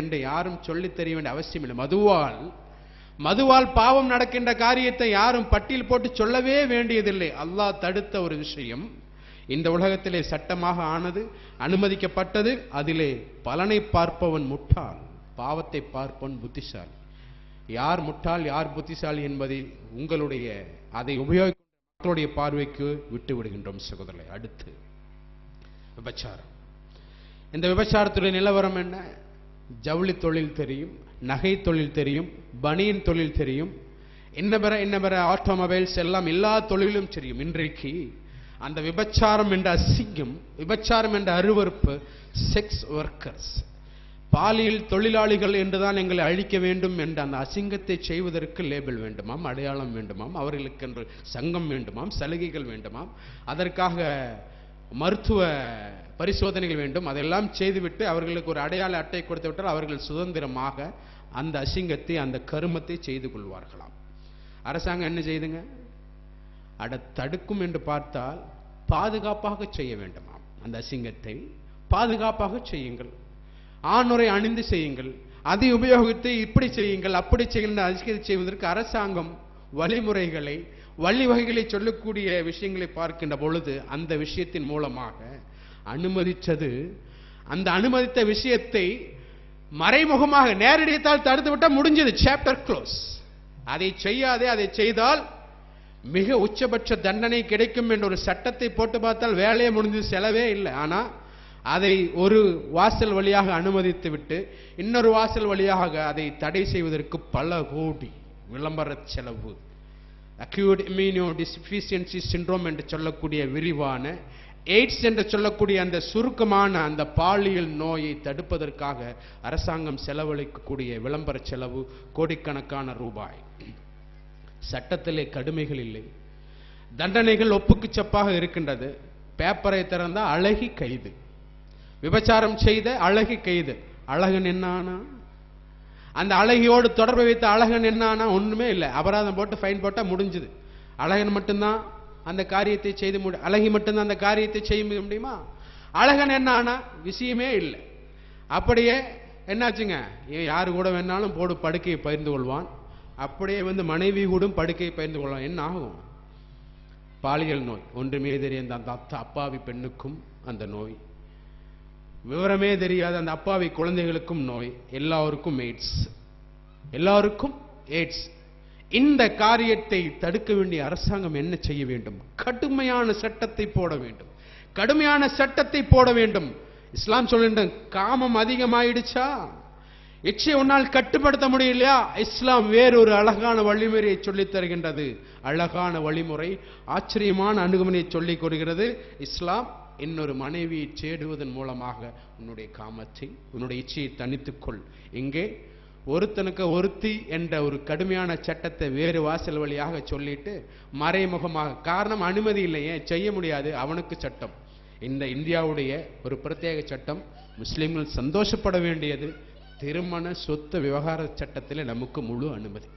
என்று யாரும் சொல்லித் தெரிய வேண்டிய அவசியம் இல்லை. மதுவால் பாவம் நடக்கின்ற காரியத்தை யாரும் பட்டியல் போட்டு சொல்லவே வேண்டியதில்லை. அல்லாஹ் தடுத்த ஒரு விஷயம் இந்த உலகத்திலே சட்டமாக ஆனது, அனுமதிக்கப்பட்டது. அதிலே பலனை பார்ப்பவன் முட்டாள், பாவத்தை பார்ப்பவன் புத்திசாலி. யார் முட்டாள் யார் புத்திசாலி என்பதை உங்களுடைய அதை உபயோகிக்கும் மக்களுடைய பார்வைக்கு விட்டு விடுகின்றோம் சகோதரர்களே. அடுத்து விபச்சாரம். இந்த விபச்சாரத்துடைய நிலவரம் என்ன? ஜவுளி தொழில் தெரியும், நகை தொழில் தெரியும், பனியன் தொழில் தெரியும், இன்ன ஆட்டோமொபைல்ஸ் எல்லாம் எல்லா தொழிலும் தெரியும். இன்றைக்கு அந்த விபச்சாரம் என்ற அசிங்கம், விபச்சாரம் என்ற அருவருப்பு, செக்ஸ் ஒர்க்கர்ஸ், பாலியல் தொழிலாளிகள் என்றுதான் எங்களை அழிக்க வேண்டும் என்ற அந்த அசிங்கத்தை செய்வதற்கு லேபிள் வேண்டுமாம், அடையாளம் வேண்டுமாம், அவர்களுக்கு என்று சங்கம் வேண்டுமாம், சலுகைகள் வேண்டுமாம், அதற்காக மருத்துவ பரிசோதனைகள் வேண்டும். அதெல்லாம் செய்துவிட்டு அவர்களுக்கு ஒரு அடையாள அட்டை கொடுத்து விட்டால் அவர்கள் சுதந்திரமாக அந்த அசிங்கத்தை அந்த கருமத்தை செய்து கொள்வார்களாம். அரசாங்கம் என்ன செய்துங்க? தடுக்கும் என்று பார்த்தால் பாதுகாப்பாக செய்ய வேண்டுமாம். அந்த அசிங்கத்தை பாதுகாப்பாக செய்யுங்கள், ஆணுரை அணிந்து செய்யுங்கள், அதை உபயோகித்து இப்படி செய்யுங்கள் அப்படி செய்யுங்கள். அசிங்கத்தை செய்வதற்கு அரசாங்கம் வழிமுறைகளை வழிவகைகளை சொல்லக்கூடிய விஷயங்களை பார்க்கின்ற பொழுது அந்த விஷயத்தின் மூலமாக அனுமதித்தது, அந்த அனுமதித்த விஷயத்தை மறைமுகமாக நேரடியத்தால் தடுத்து விட்டால் முடிஞ்சது, சாப்டர் க்ளோஸ். அதை செய்யாதே, அதை செய்தால் மிக உச்சபட்ச தண்டனை கிடைக்கும் என்ற ஒரு சட்டத்தை போட்டு பார்த்தால் வேலையே முடிஞ்சது, செலவே இல்லை. ஆனால் அதை ஒரு வாசல் வழியாக அனுமதித்து விட்டு இன்னொரு வாசல் வழியாக அதை தடை செய்வதற்கு பல கோடி விளம்பர செலவு, அக்யூட் இம்யூனோடெஃபிஷியன்சி சிண்ட்ரோம் என்று சொல்லக்கூடிய விரிவான எய்ட்ஸ் என்று சொல்லக்கூடிய அந்த சுருக்கமான அந்த பாலியல் நோயை தடுப்பதற்காக அரசாங்கம் செலவழிக்கக்கூடிய விளம்பர செலவு கோடிக்கணக்கான ரூபாய். சட்டத்திலே கடுமைகள் இல்லை, தண்டனைகள் ஒப்புக்கு சப்பாக இருக்கின்றது. பேப்பரை திறந்தா அழகி கைது, விபச்சாரம் செய்த அழகி கைது. அழகன் என்னானா? அந்த அழகியோடு தொடர்பு வைத்த அழகன் என்னானா? ஒண்ணுமே இல்லை. அபராதம் போட்டு ஃபைன் போட்டா முடிஞ்சது. அழகன் மட்டும்தான் அந்த காரியத்தை செய்து அழகி மட்டும்தான் அந்த காரியத்தை செய்ய முடியுமா? அழகன் என்னானா? விஷயமே இல்லை. அப்படியே என்னாச்சுங்க, யாரு கூட வேணாலும் போடு படுக்கையை பகிர்ந்து கொள்வான். அப்படியே மனைவி கூட படுக்கையை பகிர்ந்து கொள்வான். என்ன ஆகும்? பாலியல் நோய். ஒன்றுமே தெரியாத அந்த அப்பாவி பெண்ணுக்கும் அந்த நோய், விவரமே தெரியாத அந்த அப்பாவி குழந்தைகளுக்கும் நோய், எல்லாருக்கும் எய்ட்ஸ், எல்லாருக்கும் எய்ட்ஸ். இந்த காரியத்தை தடுக்க வேண்டிய அரசாங்கம் என்ன செய்ய வேண்டும்? கடுமையான சட்டத்தை போட வேண்டும், கடுமையான சட்டத்தை போட வேண்டும். இஸ்லாம் சொல்கின்ற காமம் அதிகமாயிடுச்சா, இச்சை உன்னால் கட்டுப்படுத்த முடியலையா? இஸ்லாம் வேறொரு அழகான வழிமுறையை சொல்லித் தருகின்றது. அழகான வழிமுறை, ஆச்சரியமான அணுகுமுறையை சொல்லிக் கொடுக்கிறது இஸ்லாம். இன்னொரு மனைவியை தேடுவதன் மூலமாக உன்னுடைய காமத்தை, உன்னுடைய இச்சையை தனித்துக்கொள். இங்கே ஒருத்தனுக்கு ஒருத்தி என்ற ஒரு கடுமையான சட்டத்தை வேறு வாசல் வழியாக சொல்லிட்டு மறைமுகமாக, காரணம் அனுமதி இல்லையே, செய்ய முடியாது, அவனுக்கு சட்டம். இந்த இந்தியாவுடைய ஒரு பிரத்யேக சட்டம், முஸ்லிம்கள் சந்தோஷப்பட வேண்டியது, திருமண சொத்து விவகார சட்டத்தில் நமக்கு முழு அனுமதி.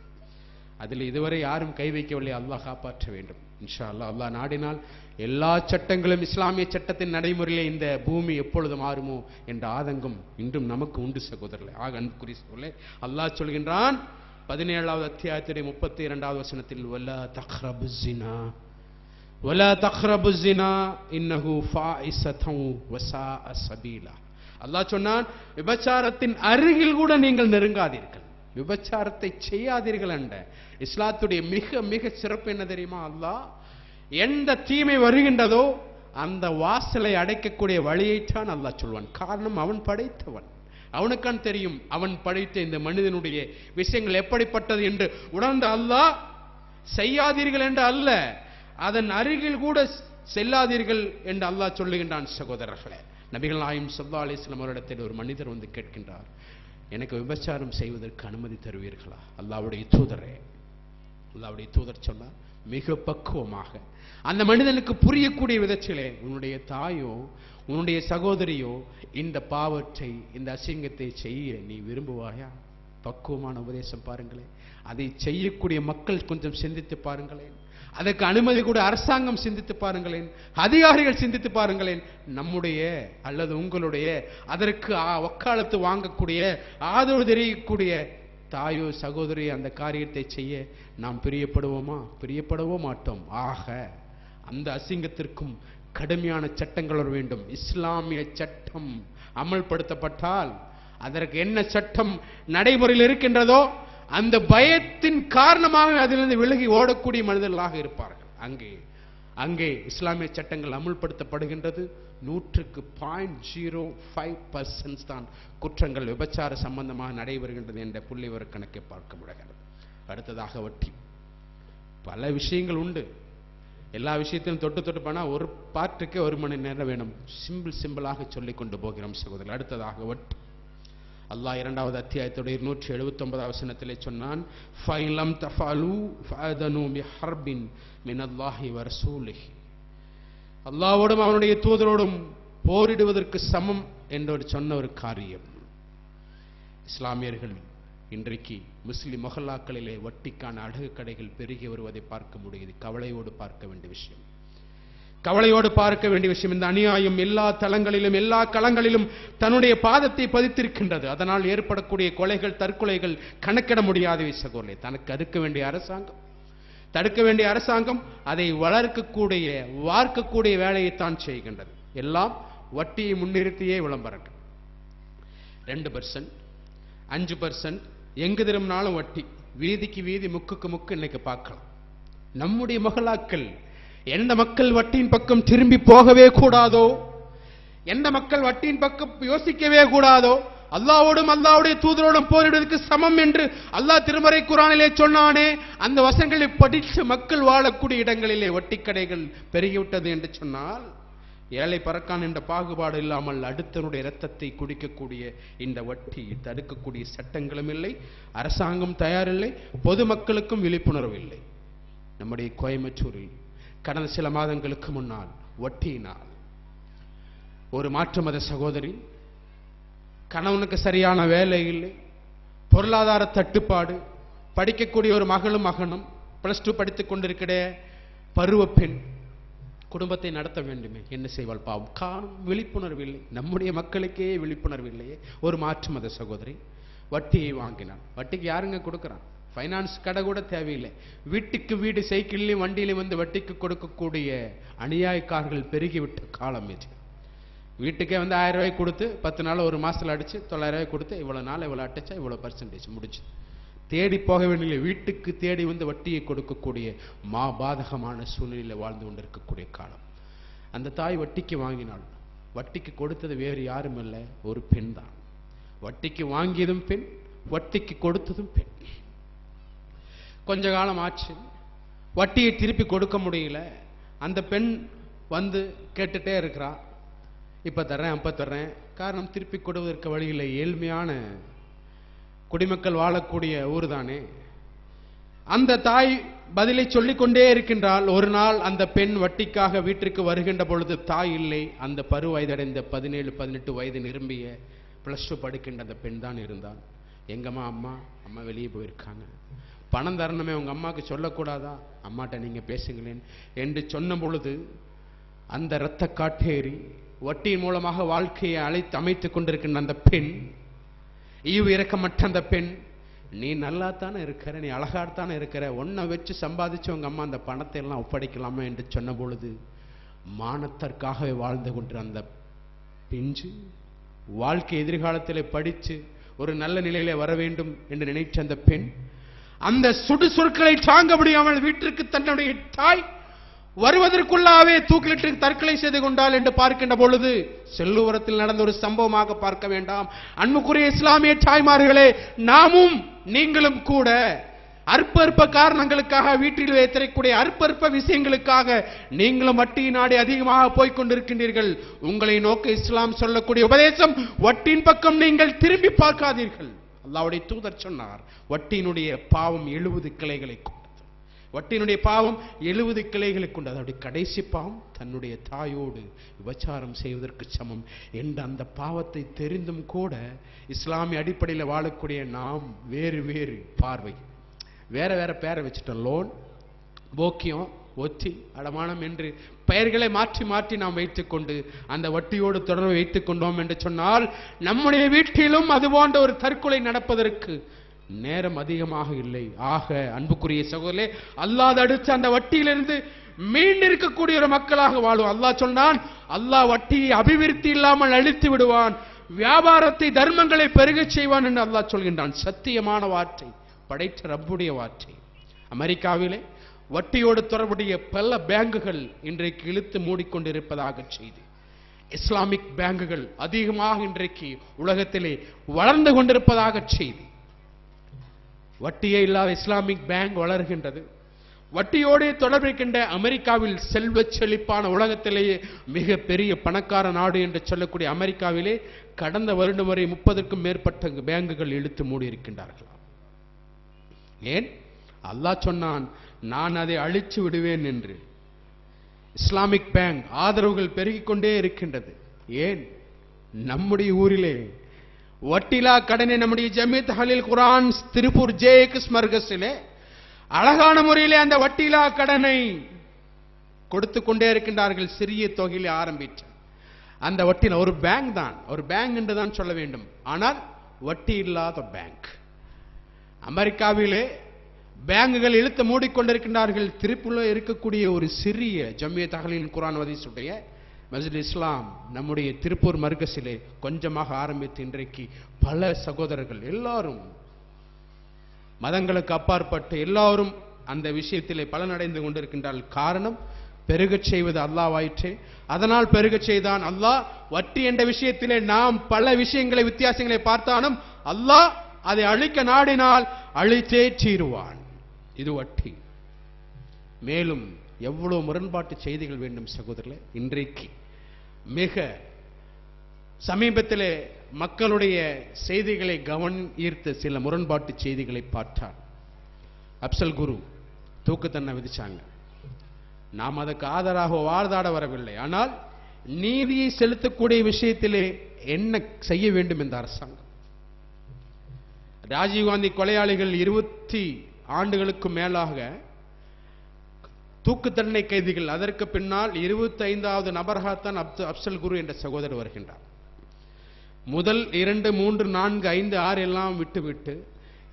அதில் இதுவரை யாரும் கை வைக்கவில்லை. அல்லாஹ் காப்பாற்ற வேண்டும் இன்ஷா அல்லாஹ். அல்லாஹ் நாடினால் எல்லா சட்டங்களும் இஸ்லாமிய சட்டத்தின் நடைமுறையிலே இந்த பூமி எப்பொழுது மாறுமோ என்ற ஆதங்கம் இன்றும் நமக்கு உண்டு சகோதரர்களே. ஆக அன்புக்குரிய சகோதரர்களே, அல்லாஹ் சொல்கின்றான் 17வது அத்தியாயத்துடைய 32வது வசனத்தில், வலா தக்ரபு ஸினா வலா தக்ரபு ஸினா இன்னஹு ஃபாயிஸத்துன் வஸாஅ ஸபீலா. அல்லாஹ் சொன்னான், விபச்சாரத்தின் அருகில் கூட நீங்கள் நெருங்காதீர்கள், விபச்சாரத்தை செய்யாதீர்கள் என்ற இஸ்லாத்துடைய மிக மிக சிறப்பு என்ன தெரியுமா? அல்லாஹ் எந்த தீமை வருகின்றதோ அந்த வாசலை அடைக்கக்கூடிய வழியைத்தான் அல்லாஹ் சொல்வான். காரணம், அவன் படைத்தவன், அவனுக்கான் தெரியும் அவன் படைத்த இந்த மனிதனுடைய விஷயங்கள் எப்படிப்பட்டது என்று உணர்ந்த அல்லாஹ் செய்யாதீர்கள் என்று அல்ல, அதன் அருகில் கூட செல்லாதீர்கள் என்று அல்லாஹ் சொல்லுகின்றான். சகோதரர்களே, நபிகள் நாயகம் ஸல்லல்லாஹு அலைஹி வஸல்லம் அவரிடத்தில் ஒரு மனிதர் கேட்கின்றார், எனக்கு விபச்சாரம் செய்வதற்கு அனுமதி தருவீர்களா? அல்லாஹ்வுடைய தூதரே, அல்லாஹ்வுடைய தூதர் சொன்னார், மிக பக்குவமாக அந்த மனிதனுக்கு புரியக்கூடிய விதத்திலே, உன்னுடைய தாயோ உன்னுடைய சகோதரியோ இந்த பாவத்தை, இந்த அசிங்கத்தை செய்ய நீ விரும்புவாயா? பக்குவமான உபதேசம் பாருங்களேன். அதை செய்யக்கூடிய மக்கள் கொஞ்சம் சிந்தித்து பாருங்களேன். அதற்கு அனுமதி கூட அரசாங்கம் சிந்தித்து பாருங்களேன், அதிகாரிகள் சிந்தித்து பாருங்களேன். நம்முடைய அல்லது உங்களுடைய அதற்கு வக்காலத்து வாங்கக்கூடிய ஆதரவு தெரிவிக்கக்கூடிய தாயோ சகோதரி அந்த காரியத்தை செய்ய நாம் பிரியப்படுவோமா? பிரியப்படவோ மாட்டோம். ஆக அந்த அசிங்கத்திற்கும் கடுமையான சட்டங்கள் வர வேண்டும். இஸ்லாமிய சட்டம் அமல்படுத்தப்பட்டால் அதற்கு என்ன சட்டம் நடைமுறையில் இருக்கின்றதோ அந்த பயத்தின் காரணமாக அதிலிருந்து விலகி ஓடக்கூடிய மனிதர்களாக இருப்பார்கள். அங்கே இஸ்லாமிய சட்டங்கள் அமுல்படுத்தப்படுகின்றது. 0.05% தான் குற்றங்கள் விபச்சார சம்பந்தமாக நடைபெறுகின்றது என்ற புள்ளிவிவர கணக்கை பார்க்க முடிகிறது. அடுத்ததாக வட்டி. பல விஷயங்கள் உண்டு. எல்லா விஷயத்திலும் தொட்டு போனா ஒரு பாட்டுக்கே 1 மணி நேரம் வேணும். சிம்பிளாக சொல்லிக் கொண்டு போகிறோம் சகோதரர். அடுத்ததாக வட்டி. அல்லாஹ் 2வது அத்தியாயத்துடைய 179வது வசனத்திலே சொன்னான், ஃபைலம் தஃபாலு ஃபஅதனு பிஹர்பின் மினல்லாஹி வ ரசூலிஹி. அல்லாஹ்வோடும் அவனுடைய தூதரோடும் போரிடுவதற்கு சமம் என்று சொன்ன ஒரு காரியம். இஸ்லாமியர்கள் இன்றைக்கு முஸ்லிம் மொஹல்லாக்களிலே வட்டிக்கான அடகு கடைகள் பெருகி வருவதை பார்க்க முடியுது. கவலையோடு பார்க்க வேண்டிய விஷயம். இந்த அநியாயம் எல்லா தளங்களிலும் எல்லா களங்களிலும் தன்னுடைய பாதத்தை பதித்திருக்கின்றது. அதனால் ஏற்படக்கூடிய கொலைகள் தற்கொலைகள் கணக்கிட முடியாதவை சகோதரே. தனக்கு தடுக்க வேண்டிய அரசாங்கம் அதை வார்க்கக்கூடிய வேலையைத்தான் செய்கின்றது. எல்லாம் வட்டியை முன்னிறுத்தியே விளம்பரங்கள். 2%, 5%, எங்கு திரும்பினாலும் வட்டி. வீதிக்கு வீதி, முக்குக்கு முக்கு இன்னைக்கு பார்க்கலாம். நம்முடைய மொஹல்லாக்கள் எந்த மக்கள் வட்டியின் பக்கம் திரும்பி போகவே கூடாதோ, எந்த மக்கள் வட்டியின் பக்கம் யோசிக்கவே கூடாதோ, அல்லாஹ்வோடும் அல்லாஹ்வுடைய தூதரோடும் போரிடுவதற்கு சமம் என்று அல்லாஹ் திருமறை குர்ஆனிலே சொன்னானே, அந்த வசனங்களை படித்து மக்கள் வாழக்கூடிய இடங்களிலே வட்டி கடைகள் பெருகிவிட்டது என்று சொன்னால், ஏழை பறக்கான் என்ற பாகுபாடு இல்லாமல் அடுத்தனுடைய இரத்தத்தை குடிக்கக்கூடிய இந்த வட்டி தடுக்கக்கூடிய சட்டங்களும் இல்லை, அரசாங்கம் தயாரில்லை, பொதுமக்களுக்கும் விழிப்புணர்வு இல்லை. நம்முடைய கோயம்புத்தூரில் கடந்த சில மாதங்களுக்கு முன்னால் வட்டியினால் ஒரு மாற்று மத சகோதரி, கணவனுக்கு சரியான வேலை இல்லை, பொருளாதார தட்டுப்பாடு, படிக்கக்கூடிய ஒரு மகனும் +2 படித்துக் கொண்டிருக்கிற பருவ பெண், குடும்பத்தை நடத்த வேண்டுமே, என்ன செய்வாள் பாவம்? காணும் விழிப்புணர்வு இல்லை. நம்முடைய மக்களுக்கே விழிப்புணர்வு இல்லையே. ஒரு மாற்று மத சகோதரி வட்டியை வாங்கினான். வட்டிக்கு யாருங்க கொடுக்கிறான்? ஃபைனான்ஸ் கடை கூட தேவையில்லை. வீட்டுக்கு வீடு சைக்கிள்லையும் வண்டியிலையும் வந்து வட்டிக்கு கொடுக்கக்கூடிய அநியாயக்காரர்கள் பெருகிவிட்ட காலம் இது. வீட்டுக்கே வந்து 1000 ரூபாய் கொடுத்து 10 நாள் ஒரு மாசத்துல அடிச்சு 900 ரூபாய் கொடுத்து இவ்வளவு நாள் இவ்வளவு அட்டச்சா இவ்வளவு % முடிச்சு தேடி போக வேண்டிய வீட்டுக்கு தேடி வந்து வட்டியை கொடுக்கக்கூடிய பாதகமான சூழ்நிலையில் வாழ்ந்து கொண்டிருக்கக்கூடிய காலம். அந்த தாய் வட்டிக்கு வாங்கினாள். வட்டிக்கு கொடுத்தது வேறு யாரும் இல்லை, ஒரு பெண் தான். வட்டிக்கு வாங்கியதும் பெண், வட்டிக்கு கொடுத்ததும் பெண். கொஞ்ச காலம் ஆச்சு, வட்டியை திருப்பி கொடுக்க முடியல. அந்த பெண் வந்து கேட்டுட்டே இருக்கிறா, இப்ப தர்றேன் அப்ப தர்றேன். காரணம், திருப்பி கொடுவதற்கு வழியில் ஏழ்மையான குடிமக்கள் வாழக்கூடிய ஊர் தானே. அந்த தாய் பதிலை சொல்லிக்கொண்டே இருக்கின்றாள். ஒரு நாள் அந்த பெண் வட்டிக்காக வீட்டிற்கு வருகின்ற பொழுது தாய் இல்லை. அந்த பருவ வயதடைந்த 17, 18 வயது நிரம்பிய +2 படிக்கின்ற அந்த பெண் தான் இருந்தாள். எங்கம்மா? அம்மா வெளியே போயிருக்காங்க. பணம் தரணுமே, உங்க அம்மாவுக்கு சொல்லக்கூடாதா? அம்மாட்ட நீங்க பேசுங்களேன் என்று சொன்ன பொழுது அந்த இரத்த காட்டேறி வட்டியின் மூலமாக வாழ்க்கையை அமைத்துக் கொண்டிருக்கின்ற அந்த பெண், ஈவு இறக்கமற்ற அந்த பெண், நீ நல்லா தானே இருக்கிற, நீ அழகாத்தானே இருக்கிற, ஒன்றை வச்சு சம்பாதிச்சு உங்க அம்மா அந்த பணத்தை எல்லாம் ஒப்படைக்கலாமா என்று சொன்ன பொழுது மானத்திற்காகவே வாழ்ந்து கொண்ட அந்த பிஞ்சு வாழ்க்கை எதிர்காலத்திலே படித்து ஒரு நல்ல நிலையிலே வர வேண்டும் என்று நினைச்ச அந்த பெண் அந்த சுடு சொற்களை தாங்க முடியாமல் வீட்டிற்கு தன்னுடைய தாய் வருவதற்குள்ளாவே தூக்கிலிட்டு தற்கொலை செய்து கொண்டாள் என்று பார்க்கின்ற பொழுது செல்லூரத்தில் நடந்த ஒரு சம்பவமாக பார்க்க வேண்டாம். அன்புக்குரிய இஸ்லாமிய தாய்மார்களே, நாமும் நீங்களும் கூட அற்ப காரணங்களுக்காக வீட்டில் வைத்திருக்கக்கூடிய அற்ப விஷயங்களுக்காக நீங்களும் வட்டியின் நாடி அதிகமாக போய்கொண்டிருக்கின்றீர்கள். உங்களை நோக்க இஸ்லாம் சொல்லக்கூடிய உபதேசம், வட்டியின் பக்கம் நீங்கள் திரும்பி பார்க்காதீர்கள். அல்லாஹ்வுடைய தூதர் சொன்னார், வட்டியினுடைய பாவம் 70 கிளைகளை கொண்டது. வட்டியினுடைய பாவம் 70 கிளைகளை கொண்டது. அதனுடைய கடைசி பாவம் தன்னுடைய தாயோடு விபச்சாரம் செய்வதற்கு சமம் என்ற அந்த பாவத்தை தெரிந்தும் கூட இஸ்லாமிய அடிப்படையில் வாழக்கூடிய நாம் வேறு பார்வை, வேற பேரை வச்சுட்டோம். லோன், போக்கியம், ஒத்தி, அடமானம் என்று பெயர்களை மாற்றி மாற்றி நாம் வைத்துக்கொண்டு அந்த வட்டியோடு தொடர்பு வைத்துக் கொண்டோம் என்று சொன்னால் நம்முடைய வீட்டிலும் அது போன்ற ஒரு தற்கொலை நடப்பதற்கு நேரம் அதிகமாக இல்லை. ஆக அன்புக்குரிய சகோதரே, அல்லாஹ் அடுத்து அந்த வட்டியிலிருந்து மீண்டிருக்கக்கூடிய ஒரு மக்களாக வாழும். அல்லாஹ் சொன்னான், அல்லாஹ் வட்டியை அபிவிருத்தி இல்லாமல் அழித்து விடுவான், வியாபாரத்தை தர்மங்களை பெருகச் செய்வான் என்று அல்லாஹ் சொல்கின்றான். சத்தியமான வார்த்தை, படைத்த ரப்புடைய வார்த்தை. அமெரிக்காவிலே வட்டியோடு தொடர்புடைய பல பேங்குகள் இன்றைக்கு இழுத்து மூடிக்கொண்டிருப்பதாக செய்தி. இஸ்லாமிக் பேங்குகள் அதிகமாக இன்றைக்கு உலகத்திலே வளர்ந்து கொண்டிருப்பதாக செய்தி. வட்டியே இல்லாத இஸ்லாமிக் பேங்க் வளர்கின்றது. வட்டியோடு தொடர்பிருக்கின்ற அமெரிக்காவில் செல்வ செழிப்பான உலகத்திலேயே மிக பெரிய பணக்கார நாடு என்று சொல்லக்கூடிய அமெரிக்காவிலே கடந்த வருடம் வரை 30க்கும் மேற்பட்ட பேங்குகள் இழுத்து மூடி இருக்கின்றார்கள். ஏன்? அல்லாஹ் சொன்னான், நான் அதை அழிச்சு விடுவேன் என்று. இஸ்லாமிக் பேங்க் ஆதரவுகள் பெருகிக் கொண்டே இருக்கின்றது. ஏன்? நம்முடைய ஊரிலே வட்டிலா கடனை நம்முடைய ஜமீத் ஹலில் குரான் திருப்பூர் ஜேஎக்ஸ் மர்கஸிலே அழகான முறையிலே அந்த வட்டிலா கடனை கொடுத்து கொண்டே இருக்கின்றார்கள். சிறிய தொகையிலே ஆரம்பித்த அந்த வட்டியில் ஒரு பேங்க் தான், ஒரு பேங்க் என்று தான் சொல்ல வேண்டும், ஆனால் வட்டி இல்லாத பேங்க். அமெரிக்காவிலே பேங்குகள் இழுத்து மூடிக்கொண்டிருக்கின்றார்கள். திருப்பூரில் இருக்கக்கூடிய ஒரு சிறிய ஜமியத் அஹ்லில் குர்ஆன் ஹதீஸுடைய மஸ்ஜித் இஸ்லாம் நம்முடைய திருப்பூர் மர்கஸிலே கொஞ்சமாக ஆரம்பித்து இன்றைக்கு பல சகோதரர்கள் எல்லாரும் மதங்களுக்கு அப்பாற்பட்டு எல்லாரும் அந்த விஷயத்திலே பலனடைந்து கொண்டிருக்கின்றார்கள். காரணம், பெருகச் செய்வது அல்லாஹ்வாயிற்றே. அதனால் பெருகச் செய்தான் அல்லாஹ். வட்டி என்ற விஷயத்திலே நாம் பல விஷயங்களை வித்தியாசங்களை பார்த்தாலும் அல்லாஹ் அதை அழிக்க நாடினால் அழித்தே தீருவான். இது வட்டி. மேலும் எவ்வளவு முரண்பாட்டு செய்திகள் வேண்டும் சகோதரர்களே. இன்றைக்கு மிக சமீபத்திலே மக்களுடைய செய்திகளை ஈர்த்த சில முரண்பாட்டு செய்திகளை பார்த்தார். அப்சல் குரு தூக்கு தண்டனை விதிச்சாங்க. நாம் அதற்கு ஆதரவாக வாதாட வரவில்லை. ஆனால் நீதியை செலுத்தக்கூடிய விஷயத்திலே என்ன செய்ய வேண்டும் என்ற அரசாங்கம். ராஜீவ்காந்தி கொலையாளிகள் 20 ஆண்டுகளுக்கு மேலாக தூக்கு தண்டனை கைதிகள். அதற்கு பின்னால் 25வது நபராகத்தான் அப்சல் குரு என்ற சகோதரர் வருகின்றார். முதல் 2, 3, 4, 5, 6 எல்லாம் விட்டுவிட்டு